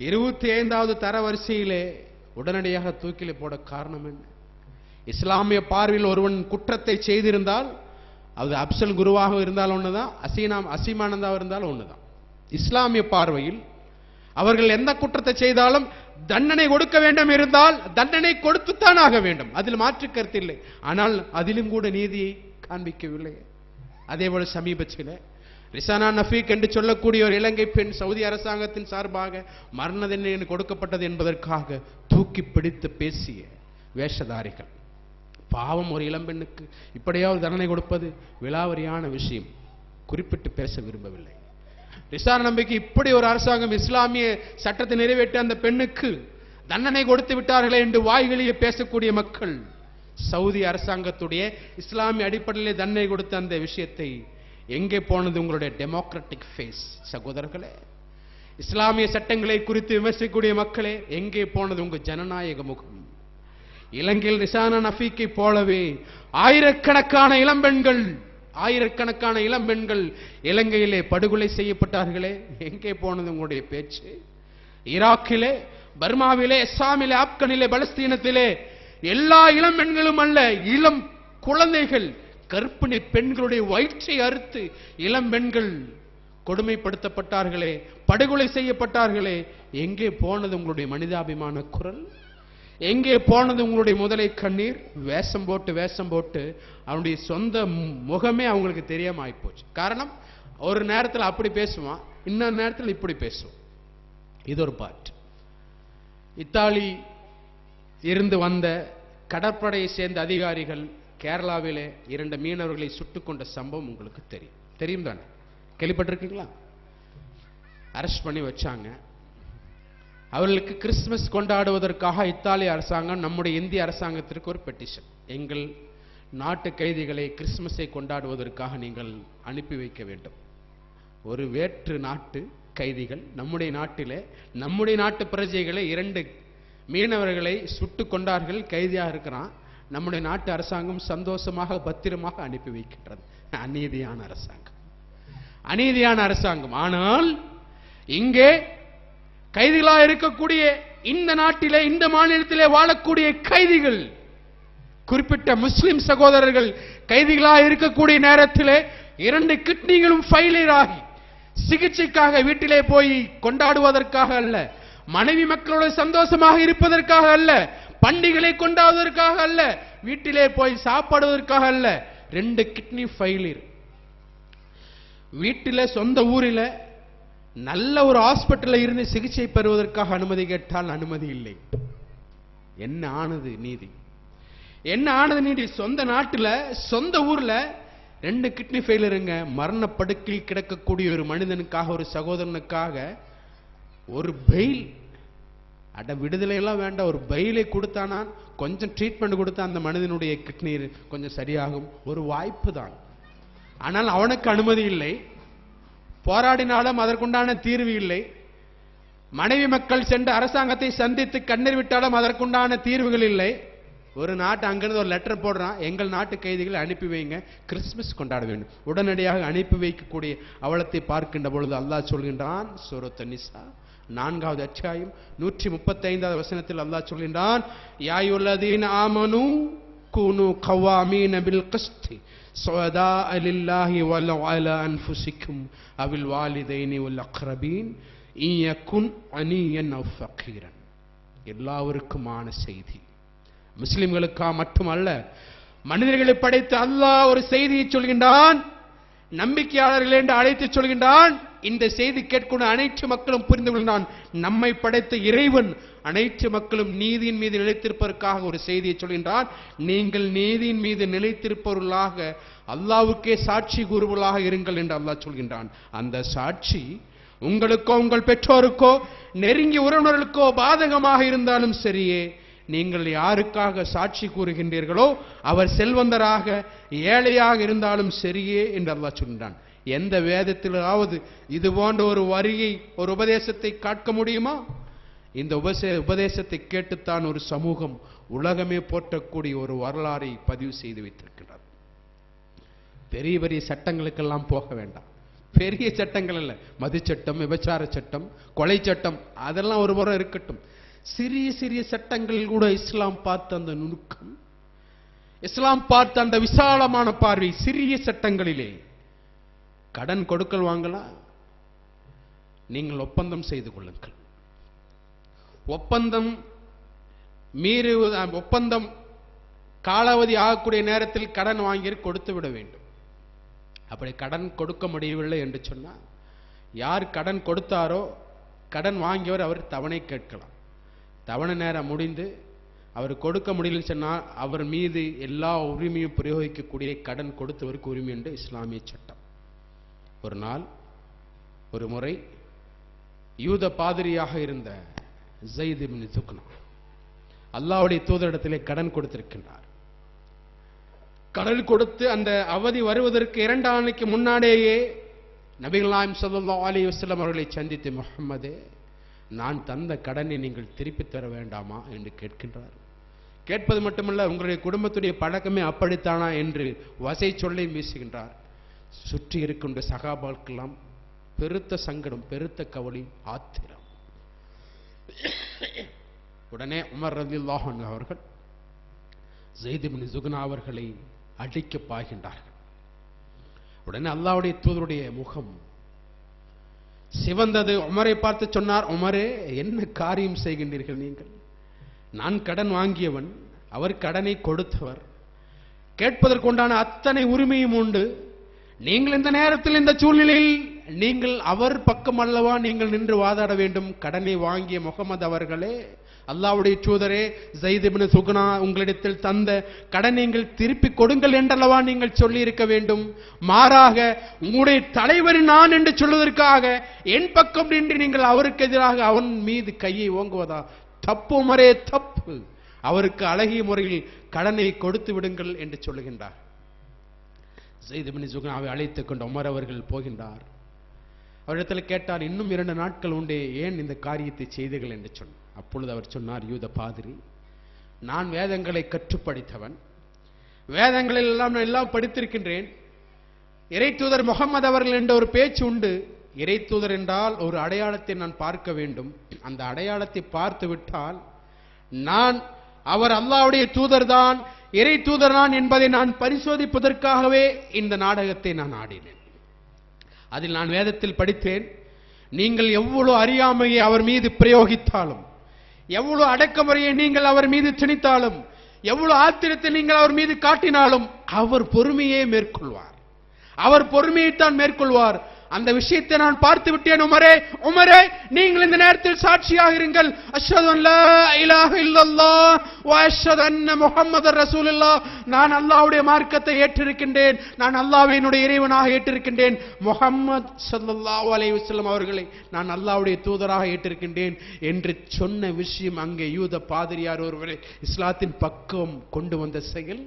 25வது தர வரிசையிலே உடனடியாக தூக்கிலே போட காரணம் என்ன? இஸ்லாமிய பார்வையில் ஒருவன் குற்றத்தை செய்திருந்தால் அது அப்சல் குருவாக இருந்தால் ஒண்ணுதான், அசீமானந்தாக இருந்தாலும் ஒண்ணுதான். இஸ்லாமிய பார்வையில் அவர்கள் எந்த குற்றத்தை செய்தாலும் தண்டனை கொடுக்க வேண்டும் இருந்தால் தண்டனை கொடுத்துத்தான் ஆக வேண்டும். அதில் மாற்று கருத்து இல்லை. ஆனால் அதிலும் கூட நீதியை காண்பிக்கவில்லை. அதேபோல சமீபத்தில் ரிசானா நஃபீக் என்று சொல்லக்கூடிய ஒரு இலங்கை பெண் சவுதி அரசாங்கத்தின் சார்பாக மரண தண்டனை கொடுக்கப்பட்டது என்பதற்காக தூக்கி பிடித்து பேசிய வேஷதாரிகள். பாவம், ஒரு இளம்பெண்ணுக்கு இப்படியாவது தண்டனை கொடுப்பது விலாவரியான விஷயம். குறிப்பிட்டு பேச விரும்பவில்லை. ரிசானா நம்பிக்கை இப்படி ஒரு அரசாங்கம் இஸ்லாமிய சட்டத்தை நிறைவேற்ற அந்த பெண்ணுக்கு தண்டனை கொடுத்து விட்டார்களே என்று வாய்களிலே பேசக்கூடிய மக்கள் சவுதி அரசாங்கத்துடைய இஸ்லாமிய அடிப்படையிலே தண்டனை கொடுத்த அந்த விஷயத்தை எங்கே போனது உங்களுடைய டெமோக்ராட்டிக் ஃபேஸ் சகோதரர்களே? இஸ்லாமிய சட்டங்களை குறித்து விமர்சிக்கக்கூடிய மக்களே, எங்கே போனது உங்க ஜனநாயக முகம்? இலங்கையில் ரிசானா நஃபீக்கை போலவே ஆயிரக்கணக்கான இளம்பெண்கள் இலங்கையிலே படுகொலை செய்யப்பட்டார்களே, எங்கே போனது உங்களுடைய பேச்சு? ஈராக்கிலே, பர்மாவிலே, அஸ்ஸாமிலே, ஆப்கானிலே, பலஸ்தீனத்திலே எல்லா இளம் பெண்களும் அல்ல, இளம் குழந்தைகள், கர்ப்பிணி பெண்களுடைய வயிற்றை அறுத்து இளம் பெண்கள் கொடுமைப்படுத்தப்பட்டார்களே, படுகொலை செய்யப்பட்டார்களே, எங்கே போனது உங்களுடைய மனிதாபிமான குரல்? எங்கே போனது உங்களுடைய முதலை கண்ணீர்? வேஷம் போட்டு அவனுடைய சொந்த முகமே அவங்களுக்கு தெரியாம ஆயிப்போச்சு. காரணம், ஒரு நேரத்தில் அப்படி பேசுவான், இன்னொரு நேரத்தில் இப்படி பேசுவான். இது ஒரு பாட்டு. இத்தாலி இருந்து வந்த கடற்படையை சேர்ந்த அதிகாரிகள் கேரளாவிலே 2 மீனவர்களை சுட்டுக் கொண்ட சம்பவம் உங்களுக்கு தெரியும் தானே? கேள்விப்பட்டிருக்கீங்களா? அரெஸ்ட் பண்ணி வச்சாங்க. அவர்களுக்கு கிறிஸ்துமஸ் கொண்டாடுவதற்காக இத்தாலிய அரசாங்கம் நம்முடைய இந்திய அரசாங்கத்திற்கு ஒரு பெட்டிஷன், எங்கள் நாட்டு கைதிகளை கிறிஸ்துமஸை கொண்டாடுவதற்காக நீங்கள் அனுப்பி வைக்க வேண்டும். ஒரு வேற்று நாட்டு கைதிகள் நம்முடைய நாட்டிலே, நம்முடைய நாட்டு பிரஜைகளை 2 மீனவர்களை சுட்டு கொண்டார்கள், கைதியாக இருக்கிறான். நம்முடைய நாட்டு அரசாங்கம் சந்தோஷமாக பத்திரமாக அனுப்பி வைக்கின்றது. அநீதியான அரசாங்கம், அநீதியான அரசாங்கம். ஆனால் இங்கே கைதிகளாக இருக்கக்கூடிய இந்த நாட்டிலே, இந்த மாநிலத்திலே வாழக்கூடிய கைதிகள், குறிப்பிட்ட முஸ்லிம் சகோதரர்கள் கைதிகளாக இருக்கக்கூடிய நேரத்திலே 2 கிட்னிகளும் ஃபெயிலியர் ஆகி சிகிச்சைக்காக வீட்டிலே போய் கொண்டாடுவதற்காக அல்ல, மனைவி மக்களோடு சந்தோஷமாக இருப்பதற்காக அல்ல, பண்டிகளை கொண்டாடுவதற்காக அல்ல, வீட்டிலே போய் சாப்பிடுவதற்காக அல்ல, 2 கிட்னி ஃபெயிலியர். வீட்டில சொந்த ஊரில நல்ல ஒரு ஹாஸ்பிட்டல்ல இருந்து சிகிச்சை பெறுவதற்காக அனுமதி கேட்டால் அனுமதி இல்லை. என்ன ஆனது நீதி? என்ன ஆனது நீதி? சொந்த நாட்டுல சொந்த ஊர்ல 2 கிட்னி ஃபெயிலியருங்க. மரணப்படுக்கையில் கிடக்கக்கூடிய ஒரு மனிதனுக்காக, ஒரு சகோதரனுக்காக ஒரு பெயில், அட விடுதலை எல்லாம் வேண்டாம், ஒரு பெயிலை கொடுத்தானா, கொஞ்சம் ட்ரீட்மெண்ட் கொடுத்தா அந்த மனிதனுடைய கிட்னி கொஞ்சம் சரியாகும், ஒரு வாய்ப்பு தான். ஆனால் அவனுக்கு அனுமதி இல்லை. போராடினாலும் அதற்குண்டான தீர்வு இல்லை. மனைவி மக்கள் சென்று அரசாங்கத்தை சந்தித்து கண்ணீர் விட்டாலும் அதற்குண்டான தீர்வுகள் இல்லை. ஒரு நாட்டு அங்கிருந்து ஒரு லெட்டர் போடுறான், எங்கள் நாட்டு கைதிகளை அனுப்பி வைங்க, கிறிஸ்துமஸ் கொண்டாட வேண்டும். உடனடியாக அனுப்பி வைக்கக்கூடிய அவலத்தை பார்க்கின்ற பொழுது அல்லாஹ் சொல்கின்றான், சூரத் நிசா 4வது அத்தியாயம் 135வது வசனத்தில் அல்லாஹ் சொல்கின்றான், யா அய்யுல்லதீன ஆமனூ கூனூ கவாமீன பில் கிஸ்தி சுஹதாஅ லில்லாஹி வலவ் அலா அன்ஃபுசிக்கும் அவில் வாலிதைனி வல் அக்ரபீன் இன் யகுன் அனியன் அவ் ஃபகீரன். எல்லாருக்குமான செய்தி, முஸ்லிம்களுக்கா மட்டுமல்ல, மனிதர்களை படைத்த அல்லாஹ் ஒரு செய்தியை சொல்கின்றான், நம்பிக்கையாளர்கள் என்று அழைத்து சொல்கின்றான். இந்த செய்தி கேட்கணும் அனைத்து மக்களும் புரிந்து கொள்கிறான். நம்மை படைத்த இறைவன் அனைத்து மக்களும் நீதியின் மீது நிலைத்திருப்பதற்காக ஒரு செய்தியை சொல்கின்றான். நீங்கள் நீதியின் மீது நிலைத்திருப்பவர்களாக அல்லாஹ்வுக்கே சாட்சி கூறுவர்களாக இருங்கள் என்று அல்லாஹ் சொல்கின்றான். அந்த சாட்சி உங்களுக்கோ உங்கள் பெற்றோருக்கோ நெருங்கிய உறவினர்களுக்கோ பாதகமாக இருந்தாலும் சரியே, நீங்கள் யாருக்காக சாட்சி கூறுகின்றீர்களோ அவர் செல்வந்தராக ஏழையாக இருந்தாலும் சரியே என்று அல்லாஹ் சொல்கின்றான். எந்த வேதத்திலாவது இது போன்ற ஒரு வரியை, ஒரு உபதேசத்தை காட்ட முடியுமா? இந்த உபதேசத்தை கேட்டுத்தான் ஒரு சமூகம் உலகமே போற்றக்கூடிய ஒரு வரலாறை பதிவு செய்து வைத்திருக்கிறார். பெரிய பெரிய சட்டங்களுக்கெல்லாம் போக வேண்டாம். பெரிய சட்டங்கள் அல்ல, மது சட்டம், விபச்சார சட்டம், கொலை சட்டம், அதெல்லாம் ஒரு புறம் இருக்கட்டும். சிறிய சிறிய சட்டங்கள் கூட இஸ்லாம் பார்த்த அந்த நுணுக்கம், இஸ்லாம் பார்த்த அந்த விசாலமான பார்வை, சிறிய சட்டங்களிலே கடன் கொடுக்கல் வாங்கலாம், நீங்கள் ஒப்பந்தம் செய்து கொள்ளுங்கள். ஒப்பந்தம் ஒப்பந்தம் காலாவதி ஆகக்கூடிய நேரத்தில் கடன் வாங்கி கொடுத்து விட வேண்டும். அப்படி கடன் கொடுக்க முடியவில்லை என்று சொன்னால், யார் கடன் கொடுத்தாரோ கடன் வாங்கியவர் அவர் தவணை கேட்கலாம். தவணை நேரம் முடிந்து அவர் கொடுக்க முடியலன்னு சொன்னால் அவர் மீது எல்லா உரிமையும் பிரயோகிக்கக்கூடிய கடன் கொடுத்தவருக்கு உரிமை என்று இஸ்லாமிய சட்டம். ஒரு நாள் ஒரு முறை யூத பாதிரியாக இருந்த ஸைத் இப்னு துக்னா அல்லாஹ்வுடைய தூதரிடத்திலே கடன் கொடுத்திருக்கின்றார். கடன் கொடுத்து அந்த அவதி வருவதற்கு 2 ஆண்டுக்கு முன்னாடியே நபிகள் நாயகம் ஸல்லல்லாஹு அலைஹி வஸல்லம் அவர்களை சந்தித்து, முஹம்மதே, நான் தந்த கடனை நீங்கள் திருப்பி தர வேண்டாமா என்று கேட்கின்றார். கேட்பது மட்டுமல்ல, உங்களுடைய குடும்பத்துடைய பழக்கமே அப்படித்தானா என்று வசை சொல்லி வீசுகின்றார். சுற்றி இருக்கின்ற சகாபாக்கெல்லாம் பெருத்த சங்கடம், பெருத்த கவலை, ஆத்திரம். உடனே உமர் ரலியல்லாஹு அன்ஹு அவர்கள் ஸைத் இப்னு துக்னா அவர்களை அடிக்க பாய்கின்றார்கள். உடனே அல்லாஹ்வுடைய தூதருடைய முகம் சிவந்தது. உமரை பார்த்து சொன்னார், உமரே, என்ன காரியம் செய்கின்றீர்கள் நீங்கள்? நான் கடன் வாங்கியவன், அவர் கடனை கொடுத்தவர், கேட்பதற்குண்டான அத்தனை உரிமையும் உண்டு. நீங்கள் இந்த நேரத்தில், இந்த சூழ்நிலையில் நீங்கள் அவர் பக்கம் அல்லவா நீங்கள் நின்று வாதாட வேண்டும்? கடனை வாங்கிய முகமது அவர்களே, அல்லாஹ்வுடைய தூதரே, ஸைத் இப்னு துக்னா உங்களிடத்தில் தந்த கடன் நீங்கள் திருப்பி கொடுங்கள் என்றல்லவா நீங்கள் சொல்லி இருக்க வேண்டும். மாறாக உங்களுடைய தலைவர் நான் என்று சொல்வதற்காக என் பக்கம் நின்று நீங்கள் அவருக்கு எதிராக அவன் மீது கையை ஓங்குவதா? தப்பு உமரே, தப்பு. அவருக்கு அழகிய முறையில் கடனை கொடுத்து விடுங்கள் என்று சொல்லுகின்றார். ஸைத் இப்னு துக்னாவை அழைத்துக் கொண்டு உமர் அவர்கள் போகின்றார். அவரிடத்தில் கேட்டார், இன்னும் 2 நாட்கள் உண்டே, ஏன் இந்த காரியத்தை செய்தீர்கள் என்று சொன்னார். அப்பொழுது அவர் சொன்னார், யூத பாதிரி, நான் வேதங்களை கற்றுப்படித்தவன், வேதங்களில் எல்லாம் நான் எல்லாம் படித்திருக்கின்றேன். இறை தூதர் முகமது அவர்கள் என்ற ஒரு பேச்சு உண்டு. இறை தூதர் என்றால் ஒரு அடையாளத்தை நான் பார்க்க வேண்டும். அந்த அடையாளத்தை பார்த்து விட்டால் நான் அவர் அல்லாஹ்வுடைய தூதர் தான், இறை தூதர் தான் என்பதை நான் பரிசோதிப்பதற்காகவே இந்த நாடகத்தை நான் ஆடினேன். அதில் நான் வேதத்தில் படித்தேன், நீங்கள் எவ்வளவு அறியாமையை அவர் மீது பிரயோகித்தாலும், எவ்வளவு அடக்குமுறையை நீங்கள் அவர் மீது திணித்தாலும், எவ்வளவு ஆத்திரத்தை நீங்கள் அவர் மீது காட்டினாலும் அவர் பொறுமையே மேற்கொள்வார். அவர் பொறுமையைத்தான் மேற்கொள்வார். அந்த விஷயத்தை நான் பார்த்து விட்டேன். உமரே நீங்கள் இந்த நேரத்தில் சாட்சியாக இருங்கள். அஷ்ஹது அன் லா இலாஹ இல்லல்லாஹ் வ அஷ்ஹது அன்ன முஹம்மதர் ரசூலுல்லாஹ். நான் அல்லாஹ்வுடைய மார்க்கத்தை ஏற்றிருக்கின்றேன், நான் அல்லாஹ்வை என்னுடைய இறைவனாக ஏற்றிருக்கின்றேன், முஹம்மது ஸல்லல்லாஹு அலைஹி வஸல்லம் அவர்களை நான் அல்லாஹ்வுடைய தூதராக ஏற்றிருக்கின்றேன் என்று சொன்ன விஷயம் அங்கே யூத பாதிரியார் ஒருவரை இஸ்லாத்தின் பக்கம் கொண்டு வந்த செயல்.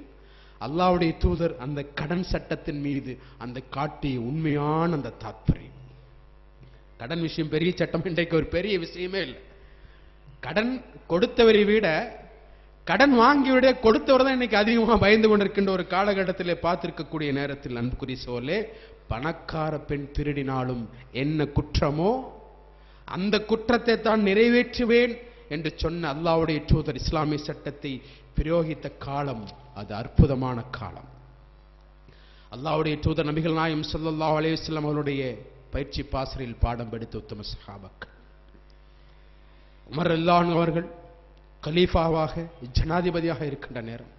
அல்லாஹ்வுடைய தூதர் அந்த கடன் சட்டத்தின் மீது அந்த காட்டிய உண்மையான அந்த தாத்பரியம். கடன் விஷயம் பெரிய சட்டம் இன்றைக்கு ஒரு பெரிய விஷயமே இல்லை. கடன் கொடுத்தவரை விட கடன் வாங்கிவிட கொடுத்தவர் தான் இன்னைக்கு அதிகமாக பயந்து கொண்டிருக்கின்ற ஒரு காலகட்டத்திலே பார்த்திருக்கக்கூடிய நேரத்தில் அன்புக்குரிய சோலே, பணக்கார பெண் திருடினாலும் என்ன குற்றமோ அந்த குற்றத்தை தான் நிறைவேற்றுவேன் என்று சொன்ன அல்லாஹ்வுடைய தூதர் இஸ்லாமிய சட்டத்தை பிரயோகித்த காலம் அது அற்புதமான காலம். அல்லாஹ்வுடைய தூதர் நபிகள் நாயகம் ஸல்லல்லாஹு அலைஹி வஸல்லம் அவருடைய பயிற்சி பாசறையில் பாடம் படித்த உத்தம சஹாபாக்கள். உமர் ரலியல்லாஹு அன்ஹு அவர்கள் கலீஃபாவாக ஜனாதிபதியாக இருக்கின்ற நேரம்,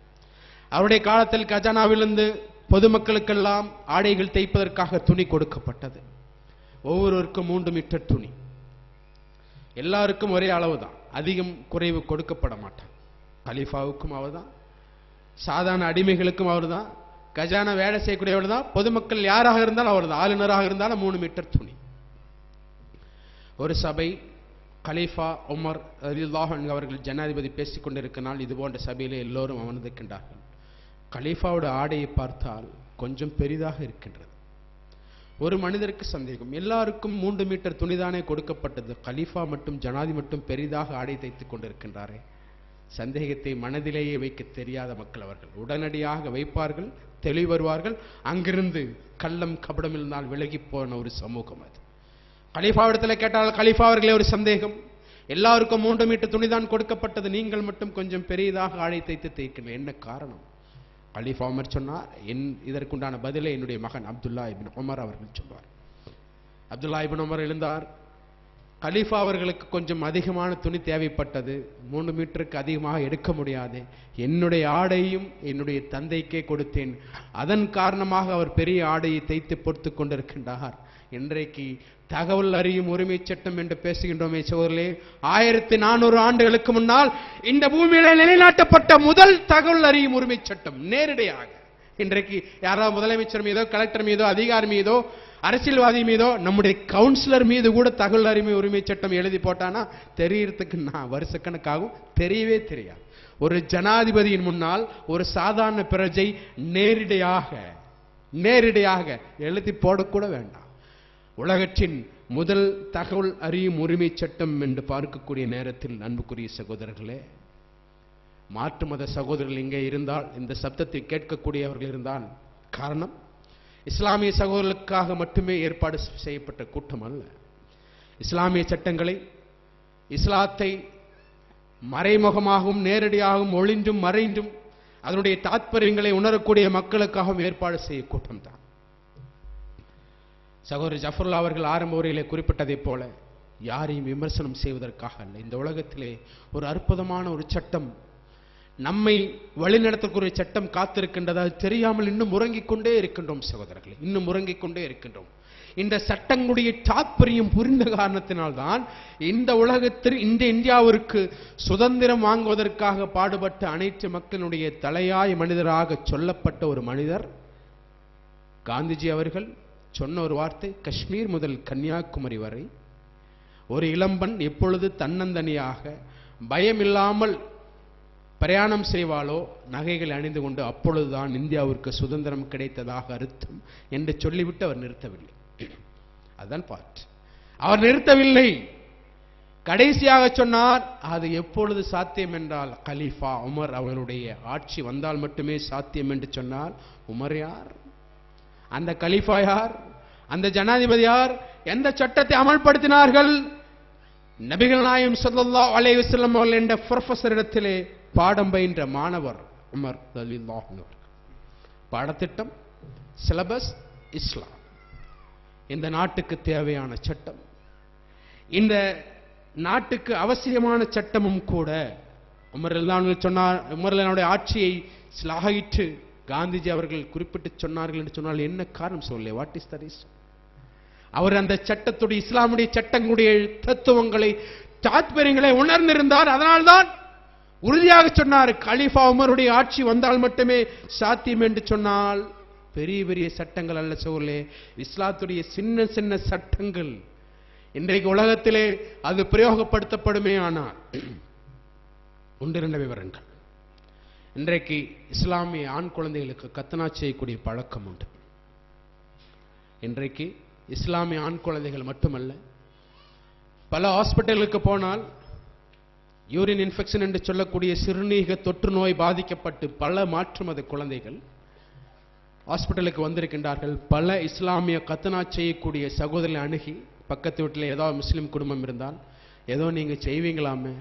அவருடைய காலத்தில் கஜானாவிலிருந்து பொதுமக்களுக்கெல்லாம் ஆடைகள் தைப்பதற்காக துணி கொடுக்கப்பட்டது. ஒவ்வொருவருக்கும் 3 மீட்டர் துணி, எல்லாருக்கும் ஒரே அளவு தான், அதிகம் குறைவு கொடுக்கப்பட மாட்டார். கலீஃபாவுக்கும் அவர் தான், சாதாரண அடிமைகளுக்கும் அவர் தான், கஜானா வேலை செய்யக்கூடியவர் தான், பொதுமக்கள் யாராக இருந்தாலும் அவர் தான், ஆளுநராக இருந்தாலும் 3 மீட்டர் துணி. ஒரு சபை, கலீஃபா உமர் ரலியல்லாஹு அன்ஹு அவர்கள் ஜனாதிபதி பேசிக் கொண்டிருக்கிறால் இது போன்ற சபையிலே எல்லோரும் அமர்ந்திருக்கின்றார்கள். கலீஃபாவோட ஆடையை பார்த்தால் கொஞ்சம் பெரிதாக இருக்கின்றது. ஒரு மனிதருக்கு சந்தேகம், எல்லாருக்கும் 3 மீட்டர் துணிதானே கொடுக்கப்பட்டது, கலீஃபா மட்டும் ஜனாதி மட்டும் பெரிதாக ஆடை தைத்துக் கொண்டிருக்கின்றாரே. சந்தேகத்தை மனதிலேயே வைக்க தெரியாத மக்கள் அவர்கள் உடனடியாக வைப்பார்கள், தெளிவு வருவார்கள். அங்கிருந்து கள்ளம் கபடம் இருந்தால் விலகி போன ஒரு சமூகம் அது. கலீஃபாவிடத்தில் கேட்டால் கலீஃபா அவர்களே ஒரு சந்தேகம், எல்லாருக்கும் 3 மீட்டர் துணிதான் கொடுக்கப்பட்டது, நீங்கள் மட்டும் கொஞ்சம் பெரியதாக ஆடை தைத்து தைக்கணும், என்ன காரணம்? கலீஃபா உமர் சொன்னார், இதற்குண்டான பதிலை என்னுடைய மகன் அப்துல்லா இப்னு உமர் அவர்கள் சொன்னார். அப்துல்லா இப்னு உமர் எழுந்தார், கலீஃபா அவர்களுக்கு கொஞ்சம் அதிகமான துணி தேவைப்பட்டது, 3 மீட்டருக்கு அதிகமாக எடுக்க முடியாது, என்னுடைய ஆடையும் என்னுடைய தந்தைக்கே கொடுத்தேன், அதன் காரணமாக அவர் பெரிய ஆடையை தைத்து பொறுத்து கொண்டிருக்கின்றார். இன்றைக்கு தகவல் அறியும் உரிமை சட்டம் என்று பேசுகின்றோமே சோதரே, 1400 ஆண்டுகளுக்கு முன்னால் இந்த பூமியில நிலைநாட்டப்பட்ட முதல் தகவல் அறியும் உரிமை சட்டம் நேரடியாக இன்றைக்கு யாராவது முதலமைச்சர் மீதோ கலெக்டர் மீதோ அதிகாரி மீதோ அரசியல்வாதி மீதோ நம்முடைய கவுன்சிலர் மீது கூட தகவல் அறிமை உரிமை சட்டம் எழுதி போட்டானா தெரியறதுக்கு நான் வருஷக்கணக்காகவும் தெரியவே தெரியாது. ஒரு ஜனாதிபதியின் முன்னால் ஒரு சாதாரண பிரஜை நேரடியாக எழுதி போடக்கூட வேண்டாம். உலகத்தின் முதல் தகவல் அறியும் உரிமை சட்டம் என்று பார்க்கக்கூடிய நேரத்தில் அன்புக்குரிய சகோதரர்களே, மாற்று மத சகோதரர்கள் இங்கே இருந்தால், இந்த சப்தத்தை கேட்கக்கூடியவர்கள் இருந்தால், காரணம் இஸ்லாமிய சகோதரர்களுக்காக மட்டுமே ஏற்பாடு செய்யப்பட்ட கூட்டம் அல்ல. இஸ்லாமிய சட்டங்களை, இஸ்லாத்தை மறைமுகமாகவும் நேரடியாகவும் ஒளிந்தும் மறைந்தும் அதனுடைய தாத்பரியங்களை உணரக்கூடிய மக்களுக்காகவும் ஏற்பாடு செய்ய கூட்டம் தான். சகோதரர் ஜஃபருல்லா அவர்கள் ஆரம்ப உரையிலே குறிப்பிட்டதைப் போல யாரையும் விமர்சனம் செய்வதற்காக அல்ல. இந்த உலகத்திலே ஒரு அற்புதமான ஒரு சட்டம், நம்மை வழிநடத்தக்கூடிய சட்டம் காத்திருக்கின்றது. அது தெரியாமல் இன்னும் உறங்கிக் கொண்டே இருக்கின்றோம் சகோதரர்களே, இன்னும் உறங்கிக் கொண்டே இருக்கின்றோம். இந்த சட்டங்களுடைய தாற்பயம் புரிந்த காரணத்தினால்தான் இந்த உலகத்தில் இந்த இந்தியாவிற்கு சுதந்திரம் வாங்குவதற்காக பாடுபட்ட அனைத்து மக்களுடைய தலையாய மனிதராக சொல்லப்பட்ட ஒரு மனிதர் காந்திஜி அவர்கள் சொன்ன ஒரு வார்த்தை, காஷ்மீர் முதல் கன்னியாகுமரி வரை ஒரு இளம்பெண் எப்பொழுது தன்னந்தனியாக பயமில்லாமல் பிரயாணம் செய்வாளோ, நகைகள் அணிந்து கொண்டு, அப்பொழுதுதான் இந்தியாவிற்கு சுதந்திரம் கிடைத்ததாக அர்த்தம் என்று சொல்லிவிட்டு அவர் நிறுத்தவில்லை. அதுதான் பாட். அவர் நிறுத்தவில்லை. கடைசியாக சொன்னார், அது எப்பொழுது சாத்தியம் என்றால் கலீஃபா உமர் அவர்களுடைய ஆட்சி வந்தால் மட்டுமே சாத்தியம் என்று சொன்னால், உமர் யார்? அந்த கலீஃபா யார்? அந்த ஜனாதிபதி யார்? எந்த சட்டத்தை அமல்படுத்தினார்கள்? நபிகள் நாயகம் ஸல்லல்லாஹு அலைஹி வஸல்லம் அவர்கள் என்ற புரொஃபஸரிடத்திலே பாடம் பயின்ற மாணவர் உமர் ரலியல்லாஹு அன்ஹு. பாடத்திட்டம், சிலபஸ் இஸ்லாம். இந்த நாட்டுக்கு தேவையான சட்டம், இந்த நாட்டுக்கு அவசியமான சட்டமும் கூட உமர் ரலியல்லாஹு சொன்னார். உமர் ரலியல்லாஹுடைய ஆட்சியை ஸ்லாகிட்டு காந்திஜி அவர்கள் குறிப்பிட்டு சொன்னார்கள் என்று சொன்னால் என்ன காரணம் சொல்ல? What is the reason? அவர் அந்த சட்டத்துடைய, இஸ்லாமுடைய சட்டங்களுடைய தத்துவங்களை, தாத்பரியங்களை உணர்ந்திருந்தார். அதனால்தான் உறுதியாக சொன்னார், கலீஃபா உமருடைய ஆட்சி வந்தால் மட்டுமே சாத்தியம் என்று சொன்னால் பெரிய பெரிய சட்டங்கள் அல்ல சோழே, இஸ்லாத்துடைய சின்ன சின்ன சட்டங்கள் இன்றைக்கு உலகத்திலே அது பிரயோகப்படுத்தப்படுமே. ஆனால் ஒன்று இரண்டு விவரங்கள். இன்றைக்கு இஸ்லாமிய ஆண் குழந்தைகளுக்கு கத்தனா செய்யக்கூடிய பழக்கம் உண்டு. இன்றைக்கு இஸ்லாமிய ஆண் குழந்தைகள் மட்டுமல்ல, பல ஹாஸ்பிட்டலுக்கு போனால் யூரின் இன்ஃபெக்ஷன் என்று சொல்லக்கூடிய சிறுநீரக தொற்று நோய் பாதிக்கப்பட்டு பல மாற்று மத குழந்தைகள் ஹாஸ்பிட்டலுக்கு வந்திருக்கின்றார்கள். பல இஸ்லாமிய கத்தனா செய்யக்கூடிய சகோதரர்களை அணுகி, பக்கத்து வீட்டில் ஏதாவது முஸ்லீம் குடும்பம் இருந்தால், ஏதோ நீங்க செய்வீங்களாமே,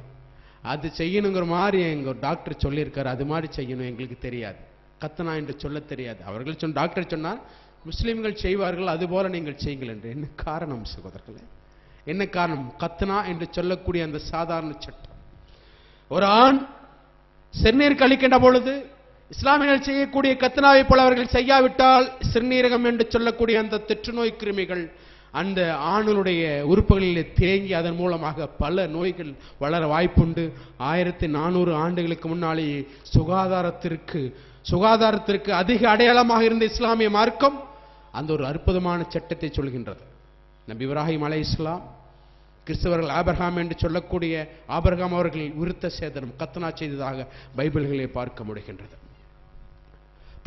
அது செய்யணுங்கிற மாதிரி எங்க டாக்டர் சொல்லியிருக்காரு, அது மாதிரி செய்யணும், எங்களுக்கு தெரியாது, கத்தனா என்று சொல்ல தெரியாது. அவர்கள் டாக்டர் சொன்னார் முஸ்லிம்கள் செய்வார்கள், அதுபோல நீங்கள் செய்யுங்கள் என்று. என்ன காரணம் சகோதரர்களே? என்ன காரணம்? கத்தனா என்று சொல்லக்கூடிய அந்த சாதாரண சட்டம். ஒரு ஆண் சிறுநீர் கழிக்கின்ற பொழுது இஸ்லாமியர்கள் செய்யக்கூடிய கத்தனாவை போல அவர்கள் செய்யாவிட்டால் சிறுநீரகம் என்று சொல்லக்கூடிய அந்த தொற்றுநோய் கிருமிகள் அந்த ஆணுடைய உறுப்புகளிலே தேங்கி அதன் மூலமாக பல நோய்கள் வளர வாய்ப்புண்டு. 1400 ஆண்டுகளுக்கு முன்னாலேயே சுகாதாரத்திற்கு அதிக அடையாளமாக இருந்த இஸ்லாமிய மார்க்கம் அந்த ஒரு அற்புதமான சட்டத்தை சொல்கின்றது. நபி இப்ராஹிம் அலைஹிஸ்ஸலாம், கிறிஸ்தவர்கள் ஆபிரகாம் என்று சொல்லக்கூடிய ஆபிரகாம் அவர்கள் விருத்த சேதனம் கத்தனா செய்ததாக பைபிள்களை பார்க்க முடிகின்றது.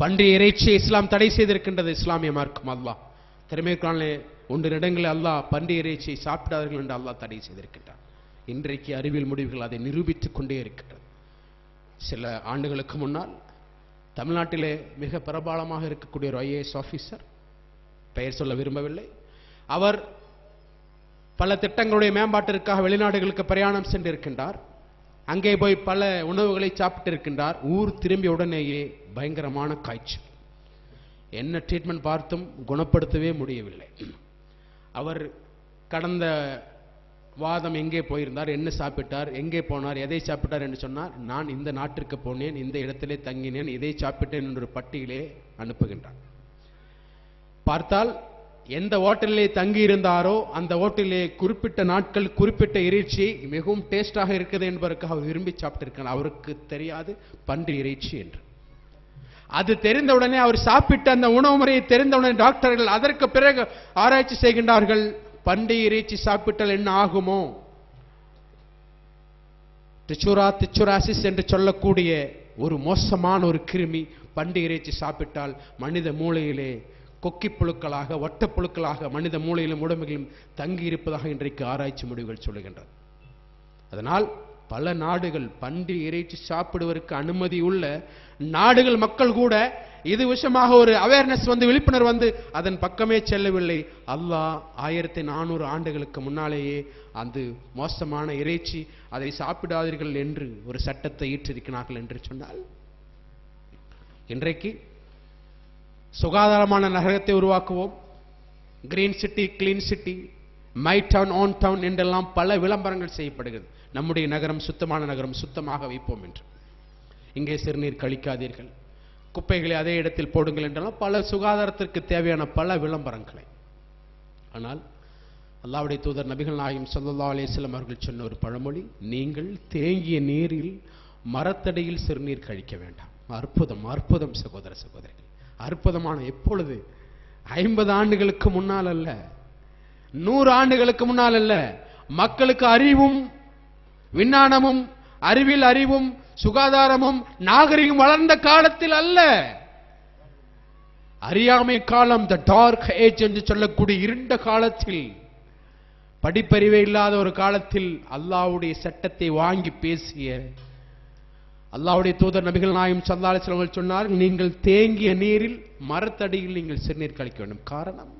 பன்றிய இறைச்சியை இஸ்லாம் தடை செய்திருக்கின்றது. இஸ்லாமிய மார்க்கம் அல்லாஹ் திருமறையிலே 1 இடங்களில் அல்லாஹ் பன்றிய இறைச்சியை சாப்பிடாதீர்கள் என்று அல்லாஹ் தடை செய்திருக்கின்றார். இன்றைக்கு அறிவியல் முடிவுகள் அதை நிரூபித்துக் கொண்டே இருக்கின்றது. சில ஆண்டுகளுக்கு முன்னால் தமிழ்நாட்டிலே மிக பிரபலமாக இருக்கக்கூடிய ஒரு ஐஏஎஸ் ஆபீசர், பெயர் சொல்ல விரும்பவில்லை, அவர் பல திட்டங்களுடைய மேம்பாட்டிற்காக வெளிநாடுகளுக்கு பிரயாணம் சென்றிருக்கின்றார். அங்கே போய் பல உணவுகளை சாப்பிட்டு இருக்கின்றார். ஊர் திரும்பிய உடனேயே பயங்கரமான காய்ச்சல். என்ன ட்ரீட்மெண்ட் பார்த்தும் குணப்படுத்தவே முடியவில்லை. அவர் கடந்த வாதம் எங்கே போயிருந்தார், என்ன சாப்பிட்டார், எங்கே போனார், எதை சாப்பிட்டார் என்று சொன்னார். நான் இந்த நாட்டிற்கு போனேன், இந்த இடத்திலே தங்கினேன், இதை சாப்பிட்டேன் என்ற பட்டியலே அனுப்புகின்றார். பார்த்தால் எந்த ஹோட்டலிலே தங்கி இருந்தாரோ அந்த ஹோட்டலிலே குறிப்பிட்ட நாட்கள் குறிப்பிட்ட இறைச்சி மிகவும் டேஸ்டாக இருக்குது என்பதற்காக அவர் விரும்பி சாப்பிட்டிருக்கிறார். அவருக்கு தெரியாது பன்றி இறைச்சி என்று. அது தெரிந்தவுடனே அவர் சாப்பிட்ட அந்த உணவு முறையை தெரிந்தவுடனே டாக்டர்கள் அதற்கு பிறகு ஆராய்ச்சி செய்கின்றார்கள். பன்றி இறைச்சி சாப்பிட்டால் என்ன ஆகுமோ, டிச்சுராசிஸ் என்று சொல்லக்கூடிய ஒரு மோசமான ஒரு கிருமி பன்றி இறைச்சி சாப்பிட்டால் மனித மூளையிலே கொக்கி புழுக்களாக, வட்ட புழுக்களாக மனித மூளையிலும் உடம்புகளிலும் தங்கி இருப்பதாக இன்றைக்கு ஆராய்ச்சி முடிவுகள் சொல்லுகின்றன. அதனால் பல நாடுகள் பன்றி இறைச்சி சாப்பிடுவதற்கு அனுமதி உள்ள நாடுகள் மக்கள் கூட இது விஷயமாக ஒரு அவேர்னஸ் வந்து, விழிப்புணர்வு வந்து அதன் பக்கமே செல்லவில்லை. அல்லாஹ் 1400 ஆண்டுகளுக்கு முன்னாலேயே அந்த மோசமான இறைச்சி, அதை சாப்பிடாதீர்கள் என்று ஒரு சட்டத்தை ஈற்றிருக்கிறார்கள் என்று சொன்னால், இன்றைக்கு சுகாதாரமான நகரத்தை உருவாக்குவோம், green city, clean city, my town, own town என்றெல்லாம் பல விளம்பரங்கள் செய்யப்படுகிறது. நம்முடைய நகரம் சுத்தமான நகரம், சுத்தமாக வைப்போம் என்று. இங்கே சிறுநீர் கழிக்காதீர்கள், குப்பைகளை அதே இடத்தில் போடுங்கள் என்றெல்லாம் பல சுகாதாரத்திற்கு தேவையான பல விளம்பரங்களை. ஆனால் அல்லாஹ்வுடைய தூதர் நபிகள் நாயகம் ஸல்லல்லாஹு அலைஹி வஸல்லம் அவர்கள் சொன்ன ஒரு பழமொழி, நீங்கள் தேங்கிய நீரில் மரத்தடியில் சிறுநீர் கழிக்க வேண்டாம். அற்புதம், அற்புதம் சகோதர சகோதரிகள், அற்புதமான. எப்பொழுது? 50 ஆண்டுகளுக்கு முன்னால் அல்ல, 100 ஆண்டுகளுக்கு முன்னால் அல்ல. மக்களுக்கு அறிவும் விஞ்ஞானமும் அறிவியல் அறிவும் சுகாதாரமும் நாகரிகம் வளர்ந்த காலத்தில் அல்ல, அறியாமை காலம், த டார்க் ஏஜ் என்று சொல்லக்கூடிய இருண்ட காலத்தில் படிப்பறிவே இல்லாத ஒரு காலத்தில் அல்லாஹ்வுடைய சட்டத்தை வாங்கி பேசிய அல்லாஹ்வுடைய தூதர் நபிகள் நாயகம் ஸல்லல்லாஹு அலைஹி வஸல்லம் சொன்னார், நீங்கள் தேங்கிய நீரில் மரத்தடியில் நீங்கள் சிறுநீர் கழிக்க வேண்டும். காரணம்,